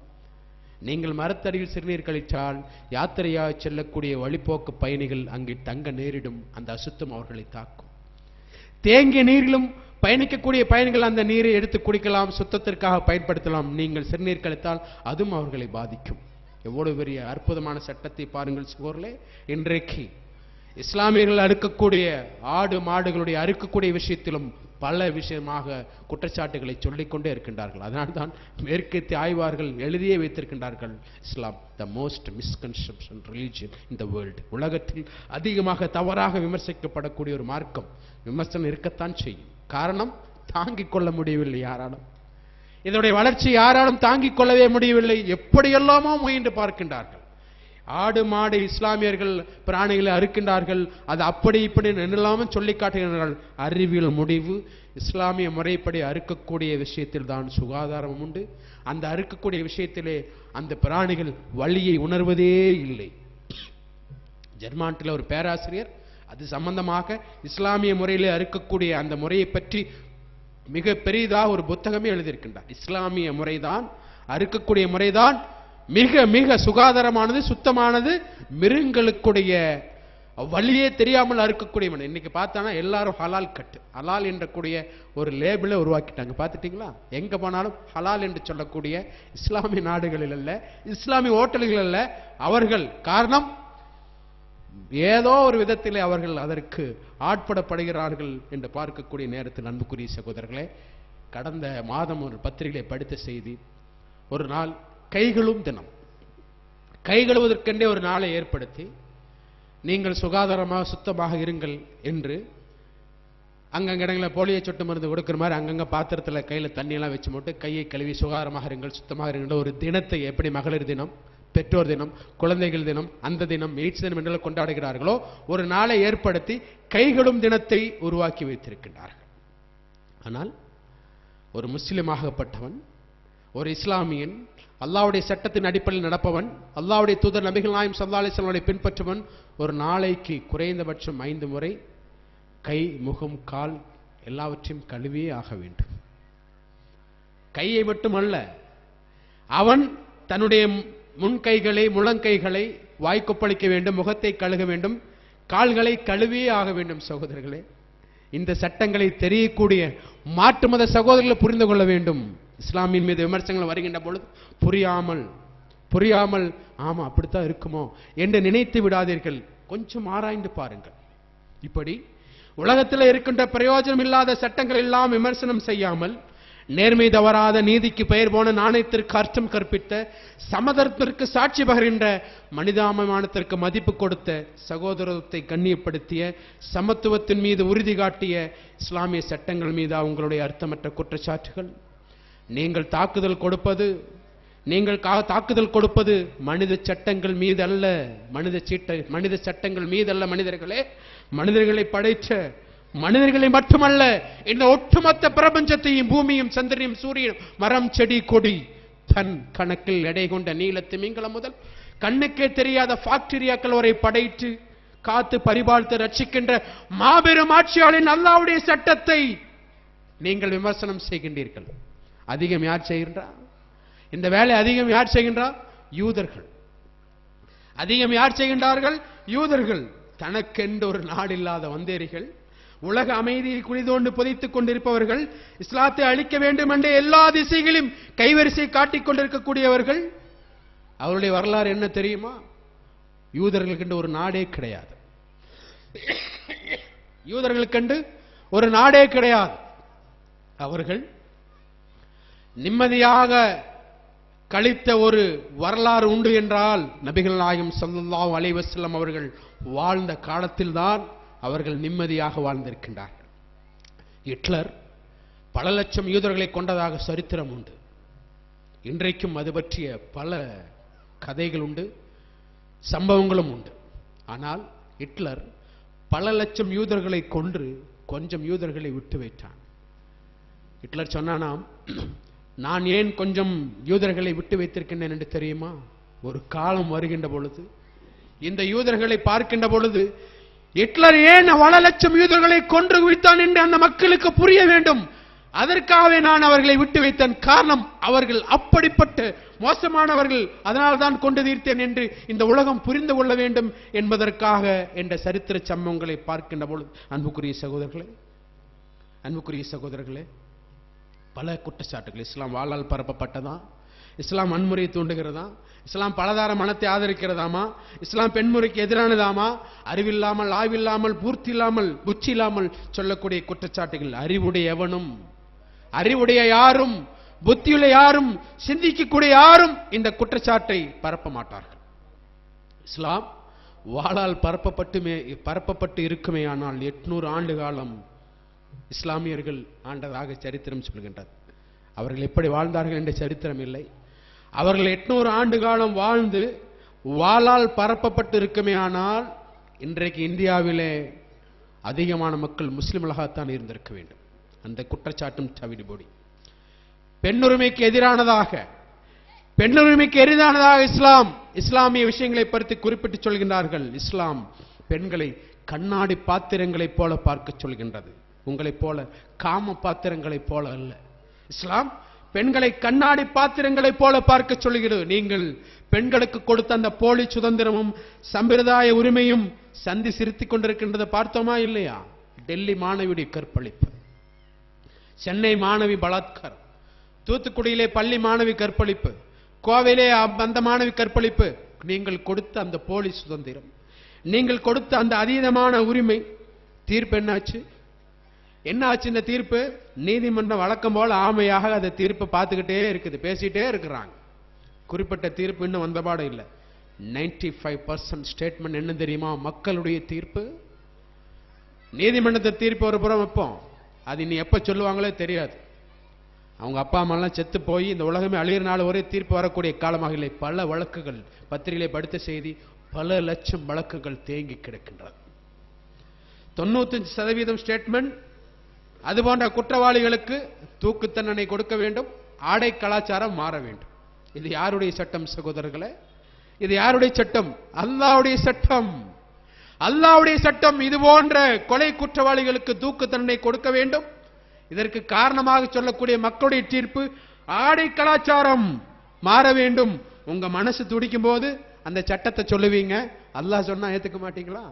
நீங்கள் மரத்தடியில் சிறுநீர் கழித்தால் யாத்திரையாக செல்லக்கூடிய வழிபோக்கு பயணிகள் அங்கே தங்க நேரிடும். அந்த அசுத்தம் அவர்களை தாக்கும். தேங்கிய நீரிலும் பயணிக்கக்கூடிய பயணிகள் அந்த நீரை எடுத்து குடிக்கலாம், சுத்தத்திற்காக பயன்படுத்தலாம். நீங்கள் சிறுநீர் கழித்தால் அதுவும் அவர்களை பாதிக்கும். எவ்வளவு பெரிய அற்புதமான சட்டத்தை பாருங்கள் சகோதரர்களே. இன்றைக்கு இஸ்லாமியர்கள் அறுக்கக்கூடிய ஆடு மாடுகளுடைய அறுக்கக்கூடிய விஷயத்திலும் பல விஷயமாக குற்றச்சாட்டுகளை சொல்லிக்கொண்டே இருக்கின்றார்கள். அதனால்தான் மேற்கத்திய ஆய்வார்கள் எழுதியே வைத்திருக்கின்றார்கள், Islam the most misconception religion in the world. உலகத்தில் அதிகமாக தவறாக விமர்சிக்கப்படக்கூடிய ஒரு மார்க்கம். விமர்சனம் இருக்கத்தான் செய்யும். காரணம், தாங்கிக் கொள்ள முடியவில்லை யாராலும். இதனுடைய வளர்ச்சி யாராலும் தாங்கிக் கொள்ளவே முடியவில்லை. எப்படியெல்லாமோ முயன்று பார்க்கின்றார்கள். ஆடு மாடு இஸ்லாமியர்கள் பிராணிகளை அறுக்கின்றார்கள், அது அப்படி இப்படி என்னெல்லாம சொல்லி காட்டுகிறார்கள். அறிவியல் முடிவு, இஸ்லாமிய முறைப்படி அறுக்கக்கூடிய விஷயத்தில் தான் சுகாதாரம் உண்டு. அந்த அறுக்கக்கூடிய விஷயத்திலே அந்த பிராணிகள் வலியை உணர்வதே இல்லை. ஜெர்மான்டில் ஒரு பேராசிரியர் அது சம்பந்தமாக இஸ்லாமிய முறையிலே அறுக்கக்கூடிய அந்த முறையை பற்றி மிக பெரிதாக ஒரு புத்தகமே எழுதியிருக்கின்றார். இஸ்லாமிய முறைதான், அறுக்கக்கூடிய முறைதான் மிக மிக சுகாதாரமானது, சுத்தமானது, மிருகங்களுடைய வழியே தெரியாமல் அறுக்கக்கூடிய முறை. இன்னைக்கு பார்த்தானா எல்லாரும் ஹலால் கட்டு, ஹலால் என்ற கூடிய ஒரு லேபிளை உருவாக்கிட்டாங்க. பார்த்துட்டீங்களா? எங்க போனாலும் ஹலால் என்று சொல்லக்கூடிய இஸ்லாமிய நாடுகளில் அல்ல, இஸ்லாமிய ஹோட்டல்கள் அல்ல அவர்கள். காரணம், ஏதோ ஒரு விதத்திலே அவர்கள் அதற்கு ஆட்படப்படுகிறார்கள் என்று பார்க்கக்கூடிய நேரத்தில் அன்புக்குரிய சகோதரர்களே, கடந்த மாதம் ஒரு பத்திரிகையை படித்த செய்தி. ஒரு நாள் கைகளும் தினம், கைகழுவதற்கென்றே ஒரு நாளை ஏற்படுத்தி நீங்கள் சுகாதாரமாக சுத்தமாக இருங்கள் என்று அங்கங்க இடங்களில் போலியோ சொட்டு மருந்து கொடுக்குற மாதிரி அங்கங்க பாத்திரத்தில் கையில் தண்ணியெல்லாம் வச்சு போட்டு கையை கழுவி சுகாதாரமாக இருங்கள் சுத்தமாக இருங்கள் ஒரு தினத்தை, எப்படி மகளிர் தினம், பெற்றோர் தினம், குழந்தைகள் தினம், அந்த தினம், எய்ட்ஸ் தினம் என்றெல்லாம் கொண்டாடுகிறார்களோ ஒரு நாளை ஏற்படுத்தி கைகளும் தினத்தை உருவாக்கி வைத்திருக்கின்றார்கள். ஆனால் ஒரு முஸ்லிமாகப்பட்டவன், ஒரு இஸ்லாமியன், அல்லாஹ்வுடைய சட்டத்தின் அடிப்படையில் நடப்பவன், அல்லாஹ்வுடைய தூதர் நபிகள் நாயகம் ஸல்லல்லாஹு அலைஹி வஸல்லம் பின்பற்றுவன், ஒரு நாளைக்கு குறைந்தபட்சம் 5 முறை கை, முகம், கால் எல்லாவற்றையும் கழுவியே ஆக வேண்டும். கையை மட்டுமல்ல, அவன் தன்னுடைய முன்கைகளை, முழங்கைகளை வாய்க்கொப்பளிக்க வேண்டும், முகத்தை கழுக வேண்டும், கால்களை கழுவியே ஆக வேண்டும். சகோதரர்களே, இந்த சட்டங்களை தெரியக்கூடிய மாற்று மத சகோதரர்களை புரிந்து கொள்ள வேண்டும். இஸ்லாமின் மீது விமர்சனங்கள் வருகின்ற பொழுது புரியாமல் ஆமா அப்படித்தான் இருக்குமோ என்று நினைத்து விடாதீர்கள். கொஞ்சம் ஆராய்ந்து பாருங்கள். இப்படி உலகத்தில் இருக்கின்ற பிரயோஜனம் இல்லாத சட்டங்கள் எல்லாம் விமர்சனம் செய்யாமல், நேர்மை தவறாத, நீதிக்கு பெயர் போன, நாணயத்திற்கு அர்த்தம் கற்பித்த, சமதர்மத்திற்கு சாட்சி பகர்கின்ற, மனிதாபிமானத்திற்கு மதிப்பு கொடுத்த, சகோதரத்தை கண்ணியப்படுத்திய, சமத்துவத்தின் மீது உறுதி காட்டிய இஸ்லாமிய சட்டங்கள் மீது உங்களுடைய அர்த்தமற்ற குற்றச்சாட்டுகள். நீங்கள் தாக்குதல் கொடுப்பது மனித சட்டங்கள் மீது அல்ல, மனித சட்டங்கள் மீது அல்ல. மனிதர்களே, மனிதர்களை படைத்த, மனிதர்களை மட்டுமல்ல, இந்த ஒட்டுமொத்த பிரபஞ்சத்தையும், பூமியும், சந்திரனையும், சூரியனும், மரம், செடி, கொடி, தன் கணக்கில் எடை கொண்ட நீலத்து மீன்களம் முதல் கண்ணுக்கே தெரியாத பாக்டீரியாக்கள் வரை படைத்து காத்து பரிபாலித்து ரட்சிக்கின்ற மாபெரும் ஆட்சியாளரின் அல்லாஹ்வுடைய சட்டத்தை நீங்கள் விமர்சனம் செய்கின்றீர்கள். அதிகம் யார் செய்கின்றார்? இந்த வேலை அதிகம் யார் செய்கின்றார்? யூதர்கள். அதிகம் யார் செய்கின்றார்கள்? யூதர்கள். தனக்கென்று ஒரு நாடு இல்லாத வந்தேரிகள், உலக அமைதியை குளிதோண்டு புதைத்துக் கொண்டிருப்பவர்கள், இஸ்லாத்தை அழிக்க வேண்டும் என்ற எல்லா திசைகளையும் கைவரிசை காட்டிக் கொண்டிருக்கக்கூடியவர்கள். அவருடைய வரலாறு என்ன தெரியுமா? யூதர்களுக்கென்று ஒரு நாடே கிடையாது. யூதர்களுக்கென்று ஒரு நாடே கிடையாது. அவர்கள் நிம்மதியாக கழித்த ஒரு வரலாறு உண்டு என்றால் நபிகள் நாயகம் ஸல்லல்லாஹு அலைஹி வஸல்லம் அவர்கள் வாழ்ந்த காலத்தில்தான் அவர்கள் நிம்மதியாக வாழ்ந்திருக்கின்றார்கள். ஹிட்லர் பல லட்சம் யூதர்களை கொண்டதாக சரித்திரம் உண்டு. இன்றைக்கும் அது பற்றிய பல கதைகள் உண்டு, சம்பவங்களும் உண்டு. ஆனால் ஹிட்லர் பல லட்சம் யூதர்களை கொன்று கொஞ்சம் யூதர்களை விட்டு வைத்தான். ஹிட்லர் சொன்னானாம், நான் ஏன் கொஞ்சம் யூதர்களை விட்டு வைத்திருக்கின்றேன் என்று தெரியுமா? ஒரு காலம் வருகின்ற பொழுது இந்த யூதர்களை பார்க்கின்ற பொழுது ஹிட்லர் ஏன் பல லட்சம் யூதர்களை கொன்று குவித்தான் என்று அந்த மக்களுக்கு புரிய வேண்டும். அதற்காகவே நான் அவர்களை விட்டு வைத்தேன். காரணம், அவர்கள் அப்படிப்பட்ட மோசமானவர்கள், அதனால் தான் கொண்டு தீர்த்தேன் என்று இந்த உலகம் புரிந்து கொள்ள வேண்டும் என்பதற்காக என்ற சரித்திர சம்பவங்களை பார்க்கின்ற பொழுது அன்புக்குரிய சகோதரர்களே, பல குற்றச்சாட்டுகள். இஸ்லாம் வாளால் பரப்பப்பட்டதா? இஸ்லாம் வன்முறையை தூண்டுகிறதா? இஸ்லாம் பலதார மனத்தை ஆதரிக்கிறதாமா? இஸ்லாம் பெண்முறைக்கு எதிரானதாமா? அறிவில்லாமல், ஆய்வில்லாமல், பூர்த்தி இல்லாமல், புச்சி இல்லாமல் சொல்லக்கூடிய குற்றச்சாட்டுகள். அறிவுடைய யாரும், புத்தியுள்ள யாரும், சிந்திக்கக்கூடிய யாரும் இந்த குற்றச்சாட்டை பரப்ப மாட்டார்கள். இஸ்லாம் வாளால் பரப்பப்பட்டு இருக்குமே ஆனால் 800 ஆண்டு காலம் இஸ்லாமியர்கள் ஆண்டதாக சரித்திரம் சொல்கின்றது. அவர்கள் எப்படி வாழ்ந்தார்கள் என்ற சரித்திரம் இல்லை. அவர்கள் 800 ஆண்டு காலம் வாழ்ந்து வாளால் பரப்பப்பட்டு இருக்குமே ஆனால் இன்றைக்கு இந்தியாவிலே அதிகமான மக்கள் முஸ்லிம்களாகத்தான் இருந்திருக்க வேண்டும். அந்த குற்றச்சாட்டும் தவிடுபொடி. பெண்ணுரிமைக்கு எதிரானதாக இஸ்லாமிய விஷயங்களை பற்றி குறிப்பிட்டு சொல்கின்றார்கள். இஸ்லாம் பெண்களை கண்ணாடி பாத்திரங்களைப் போல பார்க்க சொல்கின்றது. உங்களைப் போல காம பாத்திரங்களைப் போல அல்ல. இஸ்லாம் பெண்களை கண்ணாடி பாத்திரங்களைப் போல பார்க்க சொல்கிறது. நீங்கள் பெண்களுக்கு கொடுத்த அந்த போலி சுதந்திரமும் சம்பிரதாய உரிமையும் சந்தி சிரித்துக் கொண்டிருக்கின்றதை பார்த்தோமா இல்லையா? டெல்லி மாணவியுடைய கற்பழிப்பு, சென்னை மாணவி பலாத்காரம், தூத்துக்குடியிலே பள்ளி மாணவி கற்பழிப்பு, கோவையிலே அந்த மாணவி கற்பழிப்பு. நீங்கள் கொடுத்த அந்த போலி சுதந்திரம், நீங்கள் கொடுத்த அந்த அதீதமான உரிமை, தீர்ப்பு என்னாச்சு? இந்த தீர்ப்பு? நீதிமன்றம் வழக்கம் போல ஆமையாக அந்த தீர்ப்பை பார்த்துக்கிட்டே இருக்குது, பேசிட்டே இருக்கிறாங்க. குறிப்பிட்ட தீர்ப்பு இன்னும் வந்தபாடு இல்லை. 95% ஸ்டேட்மெண்ட் என்ன தெரியுமா? மக்களுடைய தீர்ப்பு. நீதிமன்றத்தை தீர்ப்பு ஒரு புறம் வைப்போம், அது இனி எப்ப சொல்லுவாங்களே தெரியாது. அவங்க அப்பா அம்மாலாம் செத்து போய் இந்த உலகமே அழியிற நாள் ஒரே தீர்ப்பு வரக்கூடிய காலமாக இல்லை. பல வழக்குகள், பத்திரிகையிலே படித்த செய்தி, பல லட்சம் வழக்குகள் தேங்கி கிடக்கின்றது. 95% ஸ்டேட்மெண்ட். அதுபோன்ற குற்றவாளிகளுக்கு தூக்கு தண்டனை கொடுக்க வேண்டும், ஆடை கலாச்சாரம் மாற வேண்டும். இது யாருடைய சட்டம் சகோதரர்களே? இது யாருடைய சட்டம்? அல்லாஹ்வுடைய சட்டம். அல்லாஹ்வுடைய சட்டம். இது போன்ற கொலை குற்றவாளிகளுக்கு தூக்கு தண்டனை கொடுக்க வேண்டும். இதற்கு காரணமாக சொல்லக்கூடிய மக்களுடைய தீர்ப்பு, ஆடை கலாச்சாரம் மாற வேண்டும். உங்க மனசு துடிக்கும் போது அந்த சட்டத்தை சொல்லுவீங்க, அல்லாஹ் சொன்னா ஏத்துக்க மாட்டீங்களா?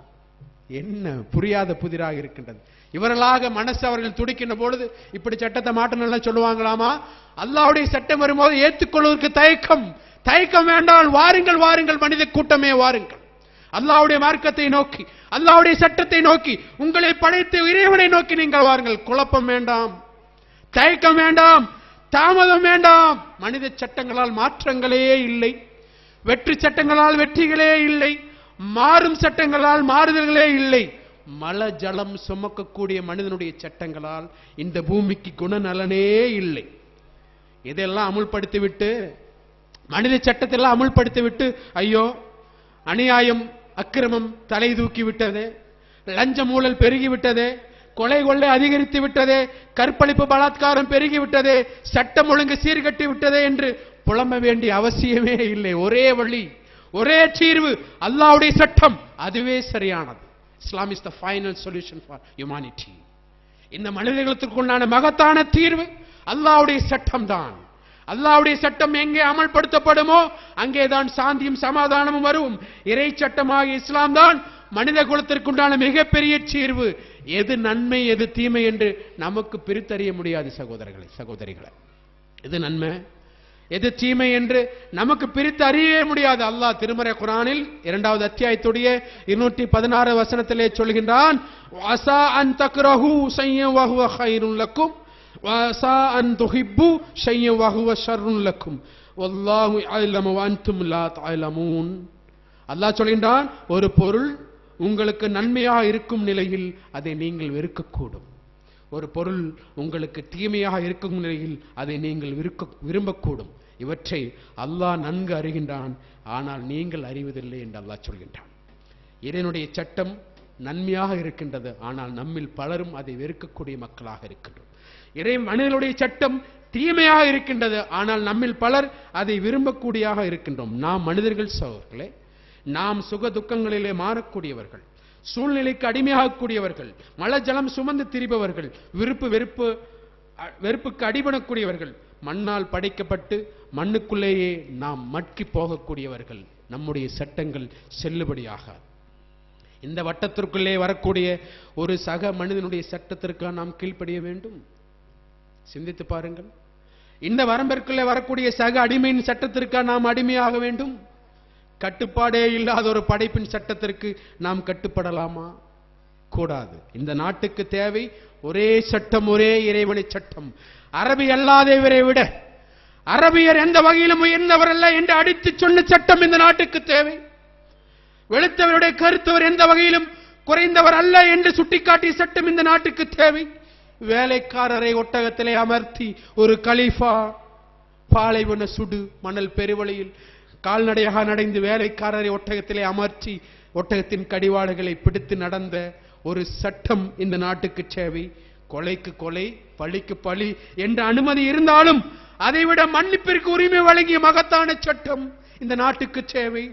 என்ன புரியாத புதிராக இருக்கின்றது. இவர்களாக மனசு அவர்கள் துடிக்கின்ற பொழுது இப்படி சட்டத்தை மாற்றணும் சொல்லுவாங்களாமா? அல்லாஹ்வுடைய சட்டம் வரும்போது ஏற்றுக்கொள்வதற்கு தயக்கம் வேண்டாம். வாருங்கள் மனித கூட்டமே வாருங்கள். அல்லாஹ்வுடைய மார்க்கத்தை நோக்கி, அல்லாஹ்வுடைய சட்டத்தை நோக்கி, உங்களை படைத்து இறைவனை நோக்கி நீங்கள் வாருங்கள். குழப்பம் வேண்டாம், தயக்கம் வேண்டாம், தாமதம் வேண்டாம். மனித சட்டங்களால் மாற்றங்களே இல்லை, வெற்றி சட்டங்களால் வெற்றிகளே இல்லை, மாறும் சட்டங்களால் மாறுதல்களே இல்லை. மல ஜலம் சுமக்கக்கூடிய மனிதனுடைய சட்டங்களால் இந்த பூமிக்கு குணநலனே இல்லை. இதெல்லாம் அமுல்படுத்திவிட்டு, மனித சட்டத்தெல்லாம் அமுல்படுத்திவிட்டு, ஐயோ அநியாயம் அக்கிரமம் தலை தூக்கி விட்டதே, லஞ்ச ஊழல் பெருகிவிட்டதே, கொலை கொள்ளை அதிகரித்து விட்டதே, கற்பழிப்பு பலாத்காரம் பெருகிவிட்டதே, சட்டம் ஒழுங்கு சீர்கட்டி விட்டதே என்று புலம்ப வேண்டிய அவசியமே இல்லை. ஒரே வழி, ஒரே தீர்வு, அல்லாஹ்வுடைய சட்டம். அதுவே சரியானது. Islam is the final solution for humanity. இந்த மனிதர்களுக்குண்டான மகத்தான தீர்வு அல்லாஹ்வுடைய சட்டம் தான். அல்லாஹ்வுடைய சட்டம் எங்கே அமல்படுத்தப்படுமோ அங்கேதான் சாந்தியும் சமாதானமும் வரும். இறை சட்டமாகிய இஸ்லாம் தான் மனித குலத்திற்குண்டான மிகப்பெரிய தீர்வு. எது நன்மை எது தீமை என்று நமக்கு பிரித்தறிய முடியாது சகோதரிகளே. எது நன்மை எது தீமை என்று நமக்கு பிரித்து அறிய முடியாது. அல்லாஹ் திருமறை குர்ஆனில் 2வது அத்தியாயத்துடைய 216 வசனத்திலே சொல்கின்றான், வஸா அன் தக்ரஹு ஷையன் வஹுவ கைருன் லக்கும் வஸா அன் துஹிப்பு ஷையன் வஹுவ ஷர்ருன் லக்கும் வல்லாஹு யஅலமு வ அன்தும் லா தஅலமூன். அல்லாஹ் சொல்கின்றான், ஒரு பொருள் உங்களுக்கு நன்மையாக இருக்கும் நிலையில் அதை நீங்கள் வெறுக்கக்கூடும். ஒரு பொருள் உங்களுக்கு தீமையாக இருக்கும் நிலையில் அதை நீங்கள் விரும்பக்கூடும். இவற்றை அல்லாஹ் நன்கு அறிகின்றான், ஆனால் நீங்கள் அறிவதில்லை என்று அல்லாஹ் சொல்கின்றான். இறைவனுடைய சட்டம் நன்மையாக இருக்கின்றது, ஆனால் நம்மில் பலரும் அதை வெறுக்கக்கூடிய மக்களாக இருக்கின்றோம். மனிதனுடைய சட்டம் தீமையாக இருக்கின்றது, ஆனால் நம்மில் பலர் அதை விரும்பக்கூடியதாக இருக்கின்றோம். நாம் மனிதர்கள் சகோதரர்களே, நாம் சுக துக்கங்களிலே மாறக்கூடியவர்கள், சூழ்நிலைக்கு அடிமையாகக்கூடியவர்கள், மழை ஜலம் சுமந்து திரிபவர்கள், வெறுப்புக்கு அடிபடக்கூடியவர்கள், மண்ணால் படைக்கப்பட்டு மண்ணுக்குள்ளேயே நாம் மட்கி போகக்கூடியவர்கள். நம்முடைய சட்டங்கள் செல்லுபடியாகாது. இந்த வட்டத்திற்குள்ளே வரக்கூடிய ஒரு சக மனிதனுடைய சட்டத்திற்காக நாம் கீழ்ப்படிய வேண்டும். சிந்தித்து பாருங்கள். இந்த வரம்பிற்குள்ளே வரக்கூடிய சக அடிமையின் சட்டத்திற்காக நாம் அடிமையாக வேண்டும். கட்டுப்பாடே இல்லாத ஒரு படைப்பின் சட்டத்திற்கு நாம் கட்டுப்படலாமா? கூடாது. இந்த நாட்டுக்கு தேவை ஒரே சட்டம், ஒரே இறைவனை சட்டம். அரபி அல்லாதவரை விட அரபியர் எந்த வகையிலும் உயர்ந்தவர் அல்ல என்று அடித்து சொன்ன சட்டம் இந்த நாட்டுக்கு தேவை. வெளுத்தவருடைய கருத்தவர் எந்த வகையிலும் குறைந்தவர் அல்ல என்று சுட்டிக்காட்டிய சட்டம் இந்த நாட்டுக்கு தேவை. வேலைக்காரரை ஒட்டகத்திலே அமர்த்தி ஒரு கலீஃபா பாலைவன சுடு மணல் பெருவழியில் கால்நடையாக நடந்து வேலைக்காரரை ஒட்டகத்திலே அமர்த்தி ஒட்டகத்தின் கடிவாடுகளை பிடித்து நடந்த ஒரு சட்டம் இந்த நாட்டுக்கு தேவை. கொலைக்கு கொலை, பழிக்கு பழி என்ற அனுமதி இருந்தாலும் அதைவிட மன்னிப்பிற்கு உரிமை வழங்கிய மகத்தான சட்டம் இந்த நாட்டுக்கு தேவை.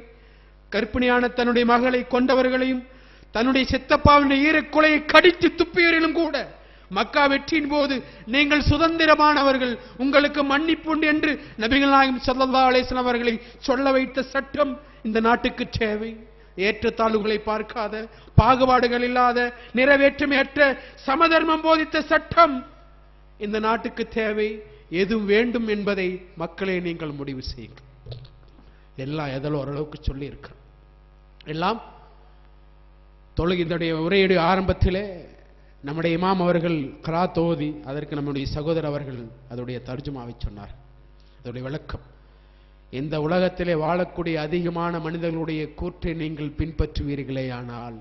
கர்ப்பிணியான தன்னுடைய மகளை கொண்டவர்களையும் தன்னுடைய சித்தப்பாவின் ஈரக்கொலையை கடித்து துப்பியவர்களும் கூட மக்கா வெற்றியின் போது நீங்கள் சுதந்திரமானவர்கள், உங்களுக்கு மன்னிப்புண்டு என்று நபிகள் நாயகம் ஸல்லல்லாஹு அலைஹி வஸல்லம் அவர்களை சொல்ல வைத்த சட்டம் இந்த நாட்டுக்கு தேவை. ஏற்றத்தாழ்வுகளை பார்க்காத, பாகுபாடுகள் இல்லாத, நிறைவேற்றமற்ற சமதர்மம் போதித்த சட்டம் இந்த நாட்டுக்கு தேவை. எது வேண்டும் என்பதை மக்களே நீங்கள் முடிவு செய்யுங்கள். எல்லாம் எதில் ஓரளவுக்கு சொல்லி இருக்கிறோம். எல்லாம் தொழுகையுடைய உரையுடைய ஆரம்பத்திலே நம்முடைய இமாம் அவர்கள் கிராத் ஓதி அதற்கு நம்முடைய சகோதரர் அவர்கள் அதோடைய தர்ஜுமாவை சொன்னார். அதோடைய விளக்கம், இந்த உலகத்திலே வாழக்கூடிய அதிகமான மனிதர்களுடைய கூற்றை நீங்கள் பின்பற்றுவீர்களே ஆனால்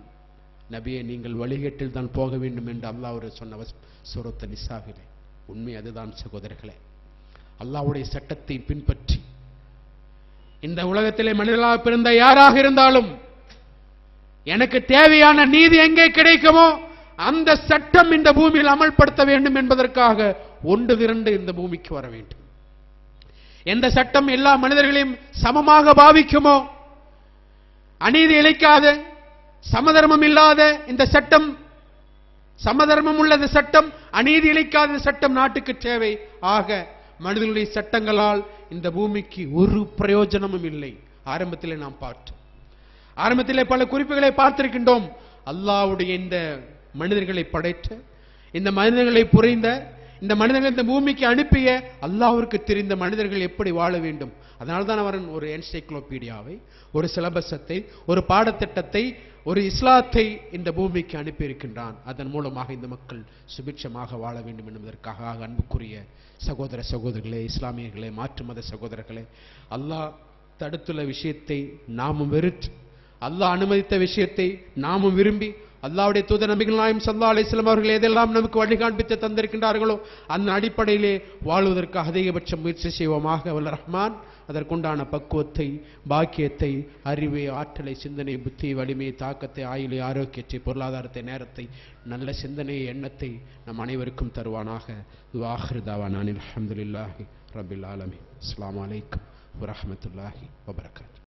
நபியை நீங்கள் வழிகேட்டில் தான் போக வேண்டும் என்று அல்லாஹ் ஒரு சொன்ன சூரத் நிசாவிலே. உண்மை அதுதான் சகோதரர்களே. அல்லாஹ்வுடைய சட்டத்தை பின்பற்றி இந்த உலகத்திலே மனிதர்களாக பிறந்த யாராக இருந்தாலும் எனக்கு தேவையான நீதி எங்கே கிடைக்குமோ அந்த சட்டம் இந்த பூமியில் அமல்படுத்த வேண்டும் என்பதற்காக ஒன்று திரண்டு இந்த பூமிக்கு வர வேண்டும். எந்த சட்டம் எல்லா மனிதர்களையும் சமமாக பாவிக்குமோ, அநீதி இழைக்காத, சமதர்மம் இல்லாத இந்த சட்டம், சமதர்மம் உள்ளது சட்டம், அநீதி இழைக்காத சட்டம் நாட்டுக்கு தேவை. ஆக மனிதர்களுடைய சட்டங்களால் இந்த பூமிக்கு ஒரு பிரயோஜனமும் இல்லை. ஆரம்பத்திலே நாம் பார்த்தோம். ஆரம்பத்திலே பல குறிப்புகளை பார்த்திருக்கின்றோம். அல்லாஹ்வுடைய இந்த மனிதர்களை படைத்த, இந்த மனிதர்களை புரிந்த, இந்த மனிதர்கள் இந்த பூமிக்கு அனுப்பிய அல்லாஹ்விற்கு தெரிந்த மனிதர்கள் எப்படி வாழ வேண்டும். அதனால்தான் அவன் ஒரு என்சைக்ளோபீடியாவை, ஒரு சிலபஸத்தை, ஒரு பாடத்திட்டத்தை, ஒரு இஸ்லாத்தை இந்த பூமிக்கு அனுப்பியிருக்கின்றான். அதன் மூலமாக இந்த மக்கள் சுபிட்சமாக வாழ வேண்டும் என்பதற்காக. அன்புக்குரிய சகோதர சகோதரர்களே, இஸ்லாமியர்களே, மாற்று மத சகோதரர்களே, அல்லாஹ் தடுத்துள்ள விஷயத்தை நாமும் வெறுத்து, அல்லாஹ் அனுமதித்த விஷயத்தை நாமும் விரும்பி, அல்லாஹ்வுடைய தூதர் நபிகள் நாயகம் ஸல்லல்லாஹு அலைஹி வஸல்லம் அவர்கள் எதெல்லாம் நமக்கு வழிகாண்பித்து தந்திருக்கின்றார்களோ அந்த அடிப்படையிலே வாழ்வதற்கு அதிகபட்ச முயற்சி செய்வோமாக. வல்ல ரஹ்மான் அதற்குண்டான பக்குவத்தை, பாக்கியத்தை, அறிவை, ஆற்றலை, சிந்தனை, புத்தி, வலிமை, தாக்கத்தை, ஆயுளை, ஆரோக்கியத்தை, பொருளாதாரத்தை, நேரத்தை, நல்ல சிந்தனை, எண்ணத்தை நம் அனைவருக்கும் தருவானாக. ஆகிரு தாவானா அல்ஹம்துலில்லாஹி ரப்பில் ஆலமீன். அஸ்ஸலாமு அலைக்கும் வரஹ்மத்துல்லாஹி வபரகாத்துஹு.